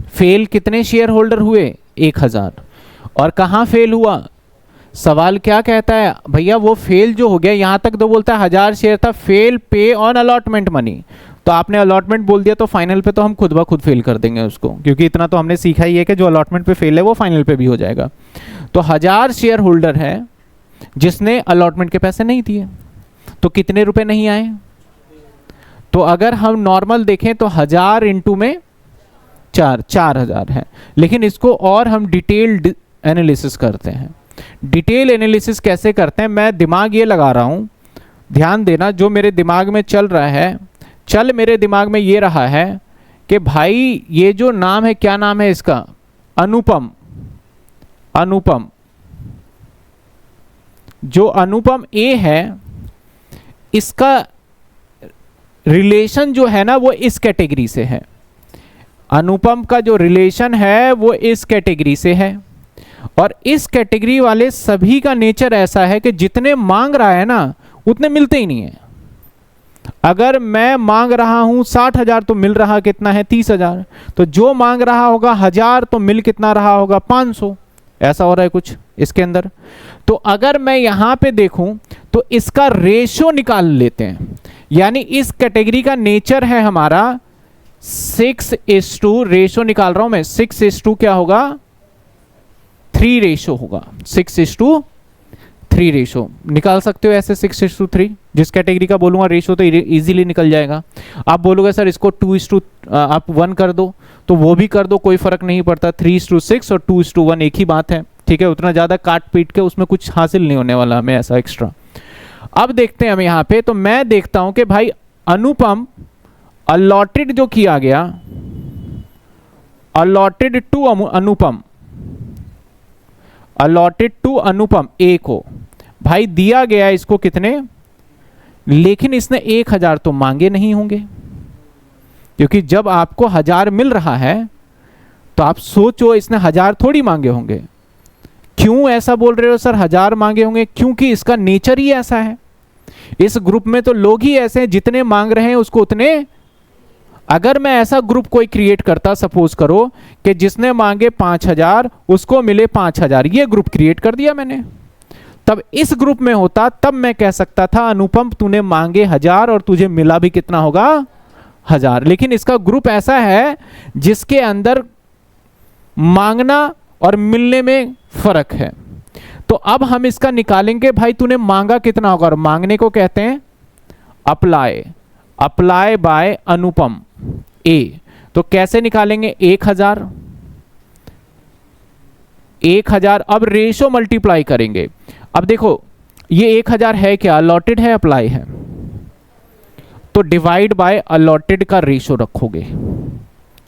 फेल कितने शेयर होल्डर हुए? 1000। और कहाँ फेल हुआ? सवाल क्या कहता है भैया, वो फेल जो हो गया, यहां तक तो बोलता है 1000 शेयर था, फेल पे ऑन अलॉटमेंट मनी। तो आपने अलॉटमेंट बोल दिया तो फाइनल पे तो हम खुद ब खुद फेल कर देंगे उसको, क्योंकि इतना तो हमने सीखा ही है कि जो अलॉटमेंट पे फेल है वो फाइनल पे भी हो जाएगा। तो 1000 शेयर होल्डर है जिसने अलॉटमेंट के पैसे नहीं दिए, तो कितने रुपए नहीं आए? तो अगर हम नॉर्मल देखें तो 1000 इंटू में 4000 है। लेकिन इसको और हम डिटेल्ड एनालिसिस करते हैं। डिटेल एनालिसिस कैसे करते हैं? मैं दिमाग ये लगा रहा हूं, ध्यान देना, जो मेरे दिमाग में चल रहा है, मेरे दिमाग में ये रहा है कि भाई ये जो नाम है, क्या नाम है इसका? अनुपम। अनुपम, जो अनुपम ए है, इसका रिलेशन जो है ना वो इस कैटेगरी से है। अनुपम का जो रिलेशन है वो इस कैटेगरी से है, और इस कैटेगरी वाले सभी का नेचर ऐसा है कि जितने मांग रहा है ना उतने मिलते ही नहीं है। अगर मैं मांग रहा हूं 60,000 तो मिल रहा कितना है? 30,000। तो जो मांग रहा होगा 1000 तो मिल कितना रहा होगा? 500। ऐसा हो रहा है कुछ इसके अंदर। तो अगर मैं यहां पे देखूं तो इसका रेशो निकाल लेते हैं, यानी इस कैटेगरी का नेचर है हमारा 6:, रेशो निकाल रहा हूं मैं, 6:, क्या होगा? 3 रेशो होगा। 6:3 रेशो निकाल सकते हो ऐसे, 6:3। जिस कैटेगरी का बोलूंगा रेशो तो इजीली निकल जाएगा। आप बोलोगे सर इसको 2:, आप 1 कर दो, तो वो भी कर दो, कोई फर्क नहीं पड़ता। 3:6 और 2:1 एक ही बात है, ठीक है। उतना ज्यादा काट पीट के उसमें कुछ हासिल नहीं होने वाला हमें ऐसा एक्स्ट्रा। अब देखते हैं हम यहाँ पे, तो मैं देखता हूं कि भाई अनुपम अलॉटेड जो किया गया, allotted to Anupam, allotted to Anupam A को, भाई दिया गया इसको कितने? लेकिन इसने 1000 तो मांगे नहीं होंगे, क्योंकि जब आपको 1000 मिल रहा है तो आप सोचो इसने 1000 थोड़ी मांगे होंगे। क्यों ऐसा बोल रहे हो सर 1000 मांगे होंगे? क्योंकि इसका नेचर ही ऐसा है। इस ग्रुप में तो लोग ही ऐसे हैं, जितने मांग रहे हैं उसको उतने। अगर मैं ऐसा ग्रुप कोई क्रिएट करता, सपोज करो कि जिसने मांगे 5000 उसको मिले 5000, ये ग्रुप क्रिएट कर दिया मैंने, तब इस ग्रुप में होता, तब मैं कह सकता था अनुपम तूने मांगे 1000 और तुझे मिला भी कितना होगा? 1000। लेकिन इसका ग्रुप ऐसा है जिसके अंदर मांगना और मिलने में फर्क है। तो अब हम इसका निकालेंगे, भाई तूने मांगा कितना होगा, और मांगने को कहते हैं अप्लाई, अप्लाई बाय अनुपम ए। तो कैसे निकालेंगे? 1000, 1000। अब रेशो मल्टीप्लाई करेंगे। अब देखो ये 1000 है क्या? अलॉटेड है, अप्लाई है, तो डिवाइड बाय अलॉटेड का रेशो रखोगे।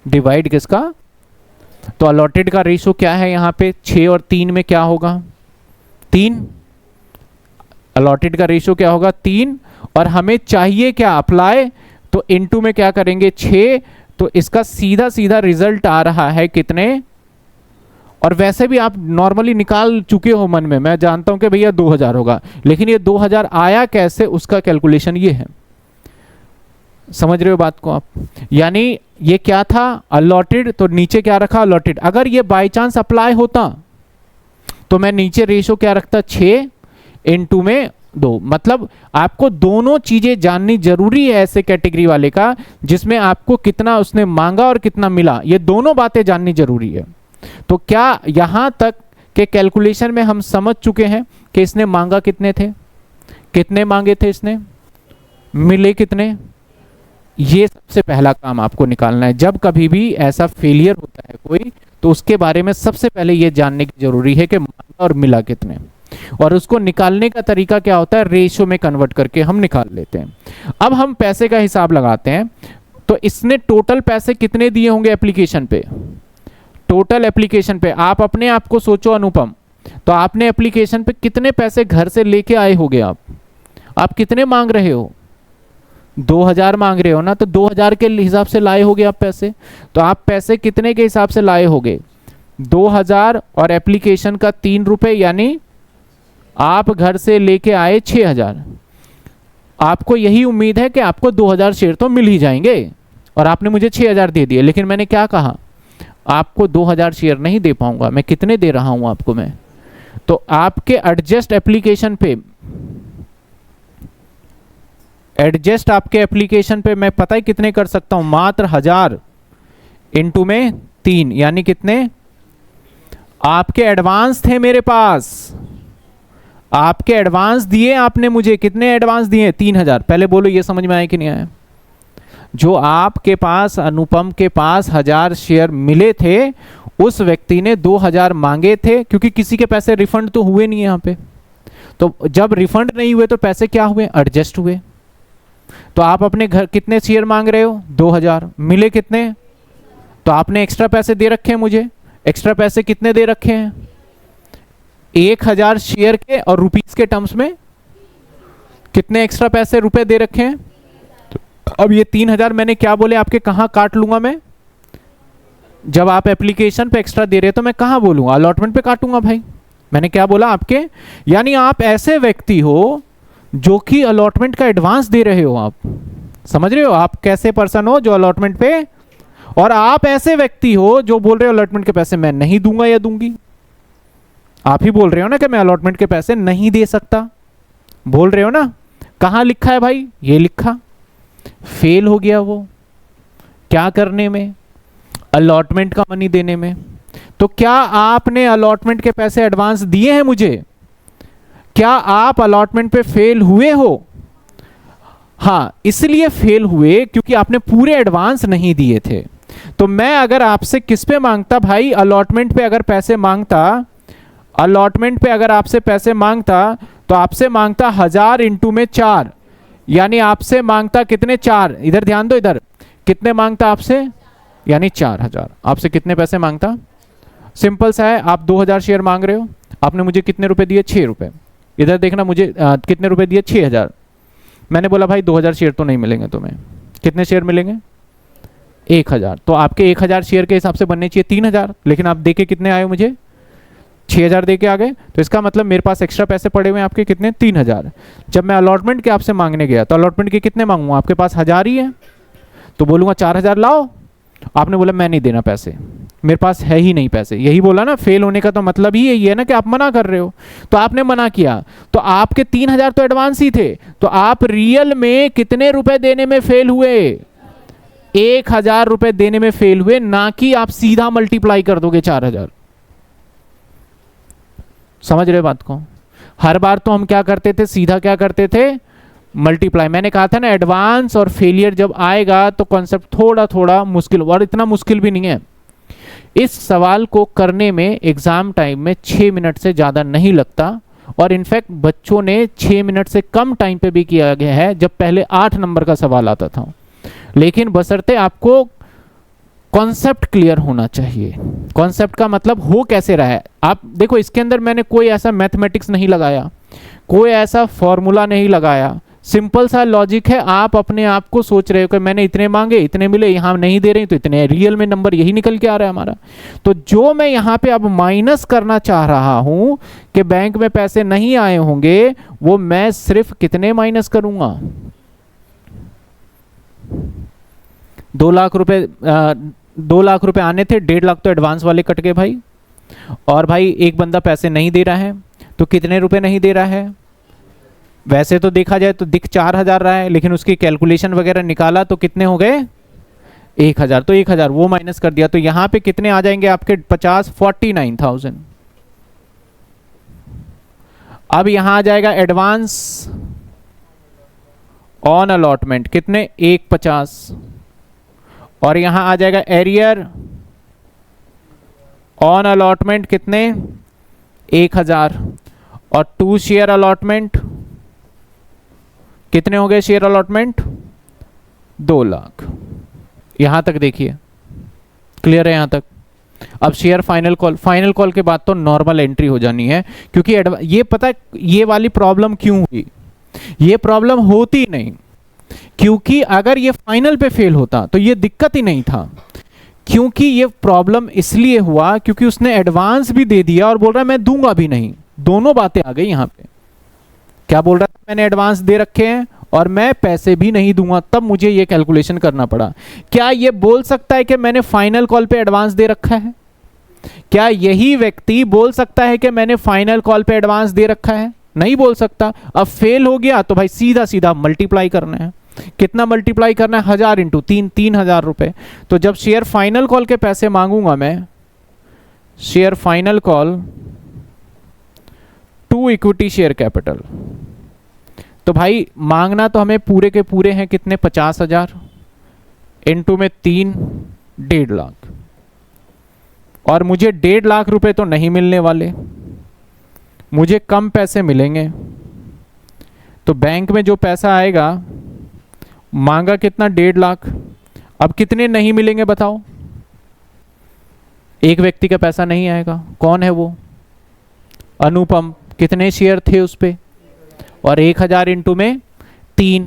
डिवाइड किसका? तो अलॉटेड का रेशो क्या है यहाँ पे? 6 और 3 में क्या होगा? 3। अलॉटेड का रेशियो क्या होगा 3, और हमें चाहिए क्या अप्लाई, तो इनटू में क्या करेंगे 6, तो इसका सीधा सीधा रिजल्ट आ रहा है कितने, और वैसे भी आप नॉर्मली निकाल चुके हो मन में, मैं जानता हूं कि भैया 2000 होगा, लेकिन ये 2000 आया कैसे उसका कैलकुलेशन ये है। समझ रहे हो बात को आप? यानी ये क्या था अलॉटेड, तो नीचे क्या रखा अलॉटेड। अगर ये बाय चांस अप्लाई होता तो मैं नीचे रेशो क्या रखता 6 इनटू में 2। मतलब आपको दोनों चीजें जाननी जरूरी है ऐसे कैटेगरी वाले का, जिसमें आपको कितना उसने मांगा और कितना मिला, ये दोनों बातें जाननी जरूरी है। तो क्या यहां तक के कैलकुलेशन में हम समझ चुके हैं कि इसने मांगा कितने थे, कितने मांगे थे इसने, मिले कितने। ये सबसे पहला काम आपको निकालना है। जब कभी भी ऐसा फेलियर होता है कोई, तो उसके बारे में सबसे पहले ये जानने की जरूरी है कि मांगा और मिला कितने, और उसको निकालने का तरीका क्या होता है, रेशियो में कन्वर्ट करके हम निकाल लेते हैं। अब हम पैसे का हिसाब लगाते हैं। तो इसने टोटल पैसे कितने दिए होंगे एप्लीकेशन पे, टोटल एप्लीकेशन पे आप अपने आप को सोचो अनुपम, तो आपने एप्लीकेशन पे कितने पैसे घर से लेके आए होगे आप कितने मांग रहे हो, 2000 मांग रहे हो ना, तो 2000 के हिसाब से लाए होगे आप पैसे। तो आप पैसे कितने के हिसाब से लाए होगे 2000, और एप्लीकेशन का 3 रुपए, यानी आप घर से लेके आए 6000। आपको यही उम्मीद है कि आपको 2000 शेयर तो मिल ही जाएंगे, और आपने मुझे 6000 दे दिए। लेकिन मैंने क्या कहा, आपको 2000 शेयर नहीं दे पाऊंगा। मैं कितने दे रहा हूं आपको मैं, तो आपके एडजस्ट एप्लीकेशन पे, एडजस्ट आपके एप्लीकेशन पे मैं पता है कितने कर सकता हूं, मात्र 1000 इनटू में 3, यानी कितने, आपके एडवांस थे मेरे पास, आपके एडवांस दिए आपने मुझे, कितने एडवांस दिए 3000। पहले बोलो ये समझ में आया कि नहीं आया। जो आपके पास अनुपम के पास 1000 शेयर मिले थे, उस व्यक्ति ने 2000 मांगे थे, क्योंकि किसी के पैसे रिफंड तो हुए नहीं यहां पे। तो जब रिफंड नहीं हुए तो पैसे क्या हुए, एडजस्ट हुए। तो आप अपने घर कितने शेयर मांग रहे हो 2000, मिले कितने, तो आपने एक्स्ट्रा पैसे दे रखे हैं मुझे। एक्स्ट्रा पैसे कितने दे रखे हैं 1000 शेयर के, और रुपीस के टर्म्स में कितने एक्स्ट्रा पैसे रुपए दे रखे हैं। तो अब ये 3000 मैंने क्या बोले आपके, कहां काट लूंगा मैं, जब आप एप्लीकेशन पे एक्स्ट्रा दे रहे हो तो मैं कहां बोलूंगा, अलॉटमेंट पे काटूंगा भाई। मैंने क्या बोला आपके, यानी आप ऐसे व्यक्ति हो जो कि अलॉटमेंट का एडवांस दे रहे हो। आप समझ रहे हो आप कैसे पर्सन हो जो अलॉटमेंट पे, और आप ऐसे व्यक्ति हो जो बोल रहे हो अलॉटमेंट के पैसे मैं नहीं दूंगा या दूंगी। आप ही बोल रहे हो ना कि मैं अलॉटमेंट के पैसे नहीं दे सकता, बोल रहे हो ना। कहां लिखा है भाई, ये लिखा। फेल हो गया वो क्या करने में, अलॉटमेंट का मनी देने में। तो क्या आपने अलॉटमेंट के पैसे एडवांस दिए हैं मुझे, क्या आप अलॉटमेंट पे फेल हुए हो। हां, इसलिए फेल हुए क्योंकि आपने पूरे एडवांस नहीं दिए थे। तो मैं अगर आपसे किस पे मांगता भाई, अलॉटमेंट पे अगर पैसे मांगता, अलॉटमेंट पे अगर आपसे पैसे मांगता, तो आपसे मांगता 1000 इंटू में 4, यानी आपसे मांगता कितने 4, इधर ध्यान दो, इधर कितने मांगता आपसे, यानी 4000। आपसे कितने पैसे मांगता, सिंपल सा है। आप 2000 शेयर मांग रहे हो, आपने मुझे कितने रुपए दिए 6 रुपए। इधर देखना मुझे कितने रुपए दिए 6000। मैंने बोला भाई 2000 शेयर तो नहीं मिलेंगे तुम्हें, कितने शेयर मिलेंगे 1000। तो आपके 1000 शेयर के हिसाब से बनने चाहिए 3000, लेकिन आप देके कितने आए मुझे 6000 देके आ गए। तो इसका मतलब मेरे पास एक्स्ट्रा पैसे पड़े हुए हैं आपके कितने 3000। जब मैं अलॉटमेंट के आपसे मांगने गया तो अलॉटमेंट के कितने मांगूंगा, आपके पास 1000 ही है, तो बोलूंगा 4000 लाओ। आपने बोला मैं नहीं देना पैसे, मेरे पास है ही नहीं पैसे। यही बोला ना, फेल होने का तो मतलब ही यही है ना कि आप मना कर रहे हो। तो आपने मना किया, तो आपके 3000 तो एडवांस ही थे, तो आप रियल में कितने रुपए देने में फेल हुए, 1000 रुपए देने में फेल हुए, ना कि आप सीधा मल्टीप्लाई कर दोगे 4000। समझ रहे बात को। हर बार तो हम क्या करते थे, सीधा क्या करते थे, मल्टीप्लाई। मैंने कहा था ना, एडवांस और फेलियर जब आएगा तो कॉन्सेप्ट थोड़ा थोड़ा मुश्किल, और इतना मुश्किल भी नहीं है। इस सवाल को करने में एग्जाम टाइम में 6 मिनट से ज़्यादा नहीं लगता, और इनफैक्ट बच्चों ने 6 मिनट से कम टाइम पे भी किया गया है, जब पहले 8 नंबर का सवाल आता था। लेकिन बशर्ते आपको कॉन्सेप्ट क्लियर होना चाहिए। कॉन्सेप्ट का मतलब हो कैसे रहा है। आप देखो, इसके अंदर मैंने कोई ऐसा मैथमेटिक्स नहीं लगाया कोई ऐसा फॉर्मूला नहीं लगाया, सिंपल सा लॉजिक है। आप अपने आप को सोच रहे हो कि मैंने इतने मांगे, इतने मिले, यहाँ नहीं दे रहे तो इतने, रियल में नंबर यही निकल के आ रहा है हमारा। तो जो मैं यहाँ पे अब माइनस करना चाह रहा हूँ कि बैंक में पैसे नहीं आए होंगे, वो मैं सिर्फ कितने माइनस करूंगा, 2 लाख रुपए 2 लाख रुपए आने थे, 1.5 लाख तो एडवांस वाले कट गए भाई। और भाई एक बंदा पैसे नहीं दे रहा है, तो कितने रुपए नहीं दे रहा है? वैसे तो देखा जाए तो दिख 4,000 रहा है, लेकिन उसकी कैलकुलेशन वगैरह निकाला तो कितने हो गए? 1,000। तो 1,000 वो माइनस कर दिया, तो यहां पे कितने आ जाएंगे आपके? 50, 49,000। अब यहां आ जाएगा एडवांस ऑन अलॉटमेंट, कितने? 150। और यहां आ जाएगा एरियर ऑन अलॉटमेंट, कितने? 1,000। और 2 शेयर अलॉटमेंट, कितने हो गए शेयर अलॉटमेंट? 2 लाख। यहां तक देखिए, क्लियर है यहां तक? अब share final call, final call के बाद तो नॉर्मल एंट्री हो जानी है, क्योंकि ये पता है ये वाली प्रॉब्लम क्यों हुई? ये प्रॉब्लम होती नहीं, क्योंकि अगर ये फाइनल पे फेल होता तो ये दिक्कत ही नहीं था। क्योंकि ये प्रॉब्लम इसलिए हुआ क्योंकि उसने एडवांस भी दे दिया और बोल रहा है मैं दूंगा भी नहीं। दोनों बातें आ गई यहां पे। क्या बोल रहा था? मैंने एडवांस दे रखे हैं और मैं पैसे भी नहीं दूंगा, तब मुझे ये कैलकुलेशन करना पड़ा। क्या ये बोल सकता है कि मैंने फाइनल कॉल पे एडवांस दे रखा है? क्या यही व्यक्ति बोल सकता है कि मैंने फाइनल कॉल पे एडवांस दे रखा है? नहीं बोल सकता। अब फेल हो गया तो भाई सीधा सीधा मल्टीप्लाई करना है। कितना मल्टीप्लाई करना है? 1000 इंटू 3, 3,000 रुपए। तो जब शेयर फाइनल कॉल के पैसे मांगूंगा मैं, share final call to equity share capital, तो भाई मांगना तो हमें पूरे के पूरे हैं कितने? 50,000 इंटू में 3, 1.5 लाख। और मुझे 1.5 लाख रुपए तो नहीं मिलने वाले, मुझे कम पैसे मिलेंगे। तो बैंक में जो पैसा आएगा, मांगा कितना? 1.5 लाख। अब कितने नहीं मिलेंगे बताओ? एक व्यक्ति का पैसा नहीं आएगा। कौन है वो? अनुपम। कितने शेयर थे उस पे? और 1,000 इंटू में 3।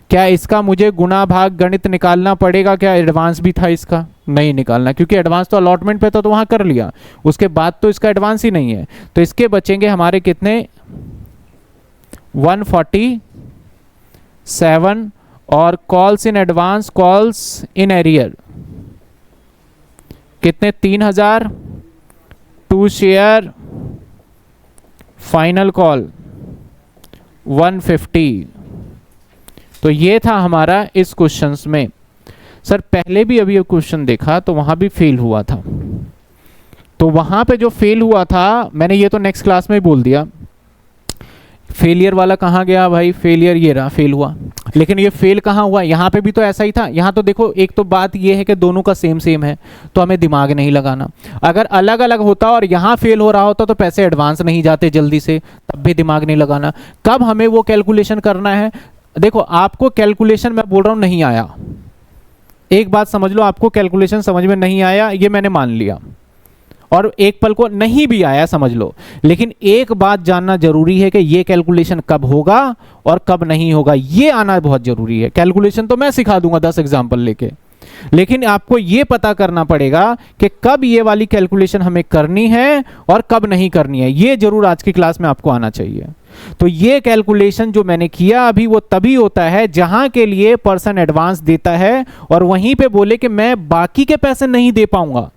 क्या इसका मुझे गुणा भाग गणित निकालना पड़ेगा? क्या एडवांस भी था इसका? नहीं निकालना, क्योंकि एडवांस तो अलॉटमेंट पे तो वहां कर लिया, उसके बाद तो इसका एडवांस ही नहीं है। तो इसके बचेंगे हमारे कितने? 147। और calls in advance, calls in arrear कितने? 3,000। 2 शेयर फाइनल कॉल 150। तो ये था हमारा इस क्वेश्चंस में। सर पहले भी अभी क्वेश्चन देखा तो वहां भी फेल हुआ था। तो वहां पे जो फेल हुआ था, मैंने ये तो नेक्स्ट क्लास में ही बोल दिया। फेलियर वाला कहाँ गया भाई? फेलियर ये रहा, फेल हुआ। लेकिन ये फेल कहाँ हुआ? यहाँ पे भी तो ऐसा ही था। यहाँ तो देखो, एक तो बात ये है कि दोनों का सेम सेम है, तो हमें दिमाग नहीं लगाना। अगर अलग अलग होता और यहाँ फेल हो रहा होता तो पैसे एडवांस नहीं जाते जल्दी से, तब भी दिमाग नहीं लगाना। कब हमें वो कैलकुलेशन करना है? देखो आपको कैलकुलेशन मैं बोल रहा हूँ नहीं आया, एक बात समझ लो, आपको कैलकुलेशन समझ में नहीं आया ये मैंने मान लिया, और एक पल को नहीं भी आया समझ लो, लेकिन एक बात जानना जरूरी है कि ये कैलकुलेशन कब होगा और कब नहीं होगा, ये आना बहुत जरूरी है। कैलकुलेशन तो मैं सिखा दूंगा 10 एग्जाम्पल लेके, लेकिन आपको ये पता करना पड़ेगा कि कब ये वाली कैलकुलेशन हमें करनी है और कब नहीं करनी है। ये जरूर आज की क्लास में आपको आना चाहिए। तो ये कैलकुलेशन जो मैंने किया अभी, वो तभी होता है जहां के लिए पर्सन एडवांस देता है और वहीं पे बोले कि मैं बाकी के पैसे नहीं दे पाऊंगा,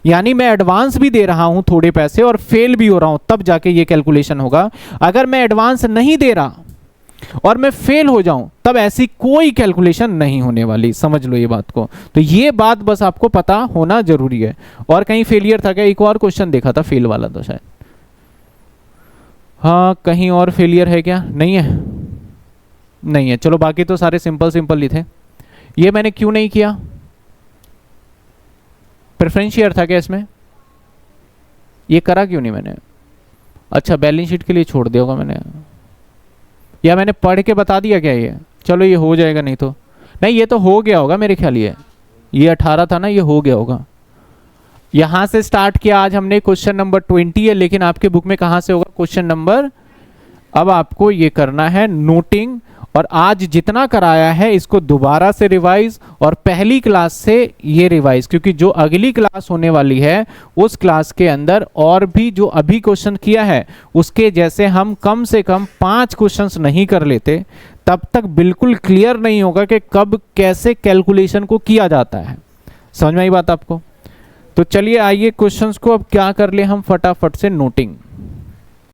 यानी मैं एडवांस भी दे रहा हूं थोड़े पैसे और फेल भी हो रहा हूं, तब जाके ये कैलकुलेशन होगा। अगर मैं एडवांस नहीं दे रहा और मैं फेल हो जाऊं, तब ऐसी कोई कैलकुलेशन नहीं होने वाली। समझ लो ये बात को। तो ये बात बस आपको पता होना जरूरी है। और कहीं फेलियर था क्या? एक और क्वेश्चन देखा था फेल वाला तो शायद, हाँ कहीं और फेलियर है क्या? नहीं है, नहीं है। चलो बाकी तो सारे सिंपल सिंपल ही थे। ये मैंने क्यों नहीं किया? प्रेफरेंस शेयर था क्या इसमें? ये करा क्यों नहीं मैंने? अच्छा बैलेंस शीट के लिए छोड़ दिया होगा मैंने, या मैंने पढ़ के बता दिया क्या ये? चलो ये हो जाएगा, नहीं तो नहीं, ये तो हो गया होगा मेरे ख्याल। ये 18 था ना, ये हो गया होगा। यहां से स्टार्ट किया आज हमने, क्वेश्चन नंबर 20 है, लेकिन आपके बुक में कहां से होगा? क्वेश्चन नंबर अब आपको ये करना है नोटिंग, और आज जितना कराया है इसको दोबारा से रिवाइज और पहली क्लास से ये रिवाइज, क्योंकि जो अगली क्लास होने वाली है उस क्लास के अंदर और भी जो अभी क्वेश्चन किया है उसके जैसे हम कम से कम 5 क्वेश्चंस नहीं कर लेते तब तक बिल्कुल क्लियर नहीं होगा कि कब कैसे कैलकुलेशन को किया जाता है। समझ में आई बात आपको? तो चलिए आइए क्वेश्चंस को अब क्या कर ले हम फटाफट से नोटिंग।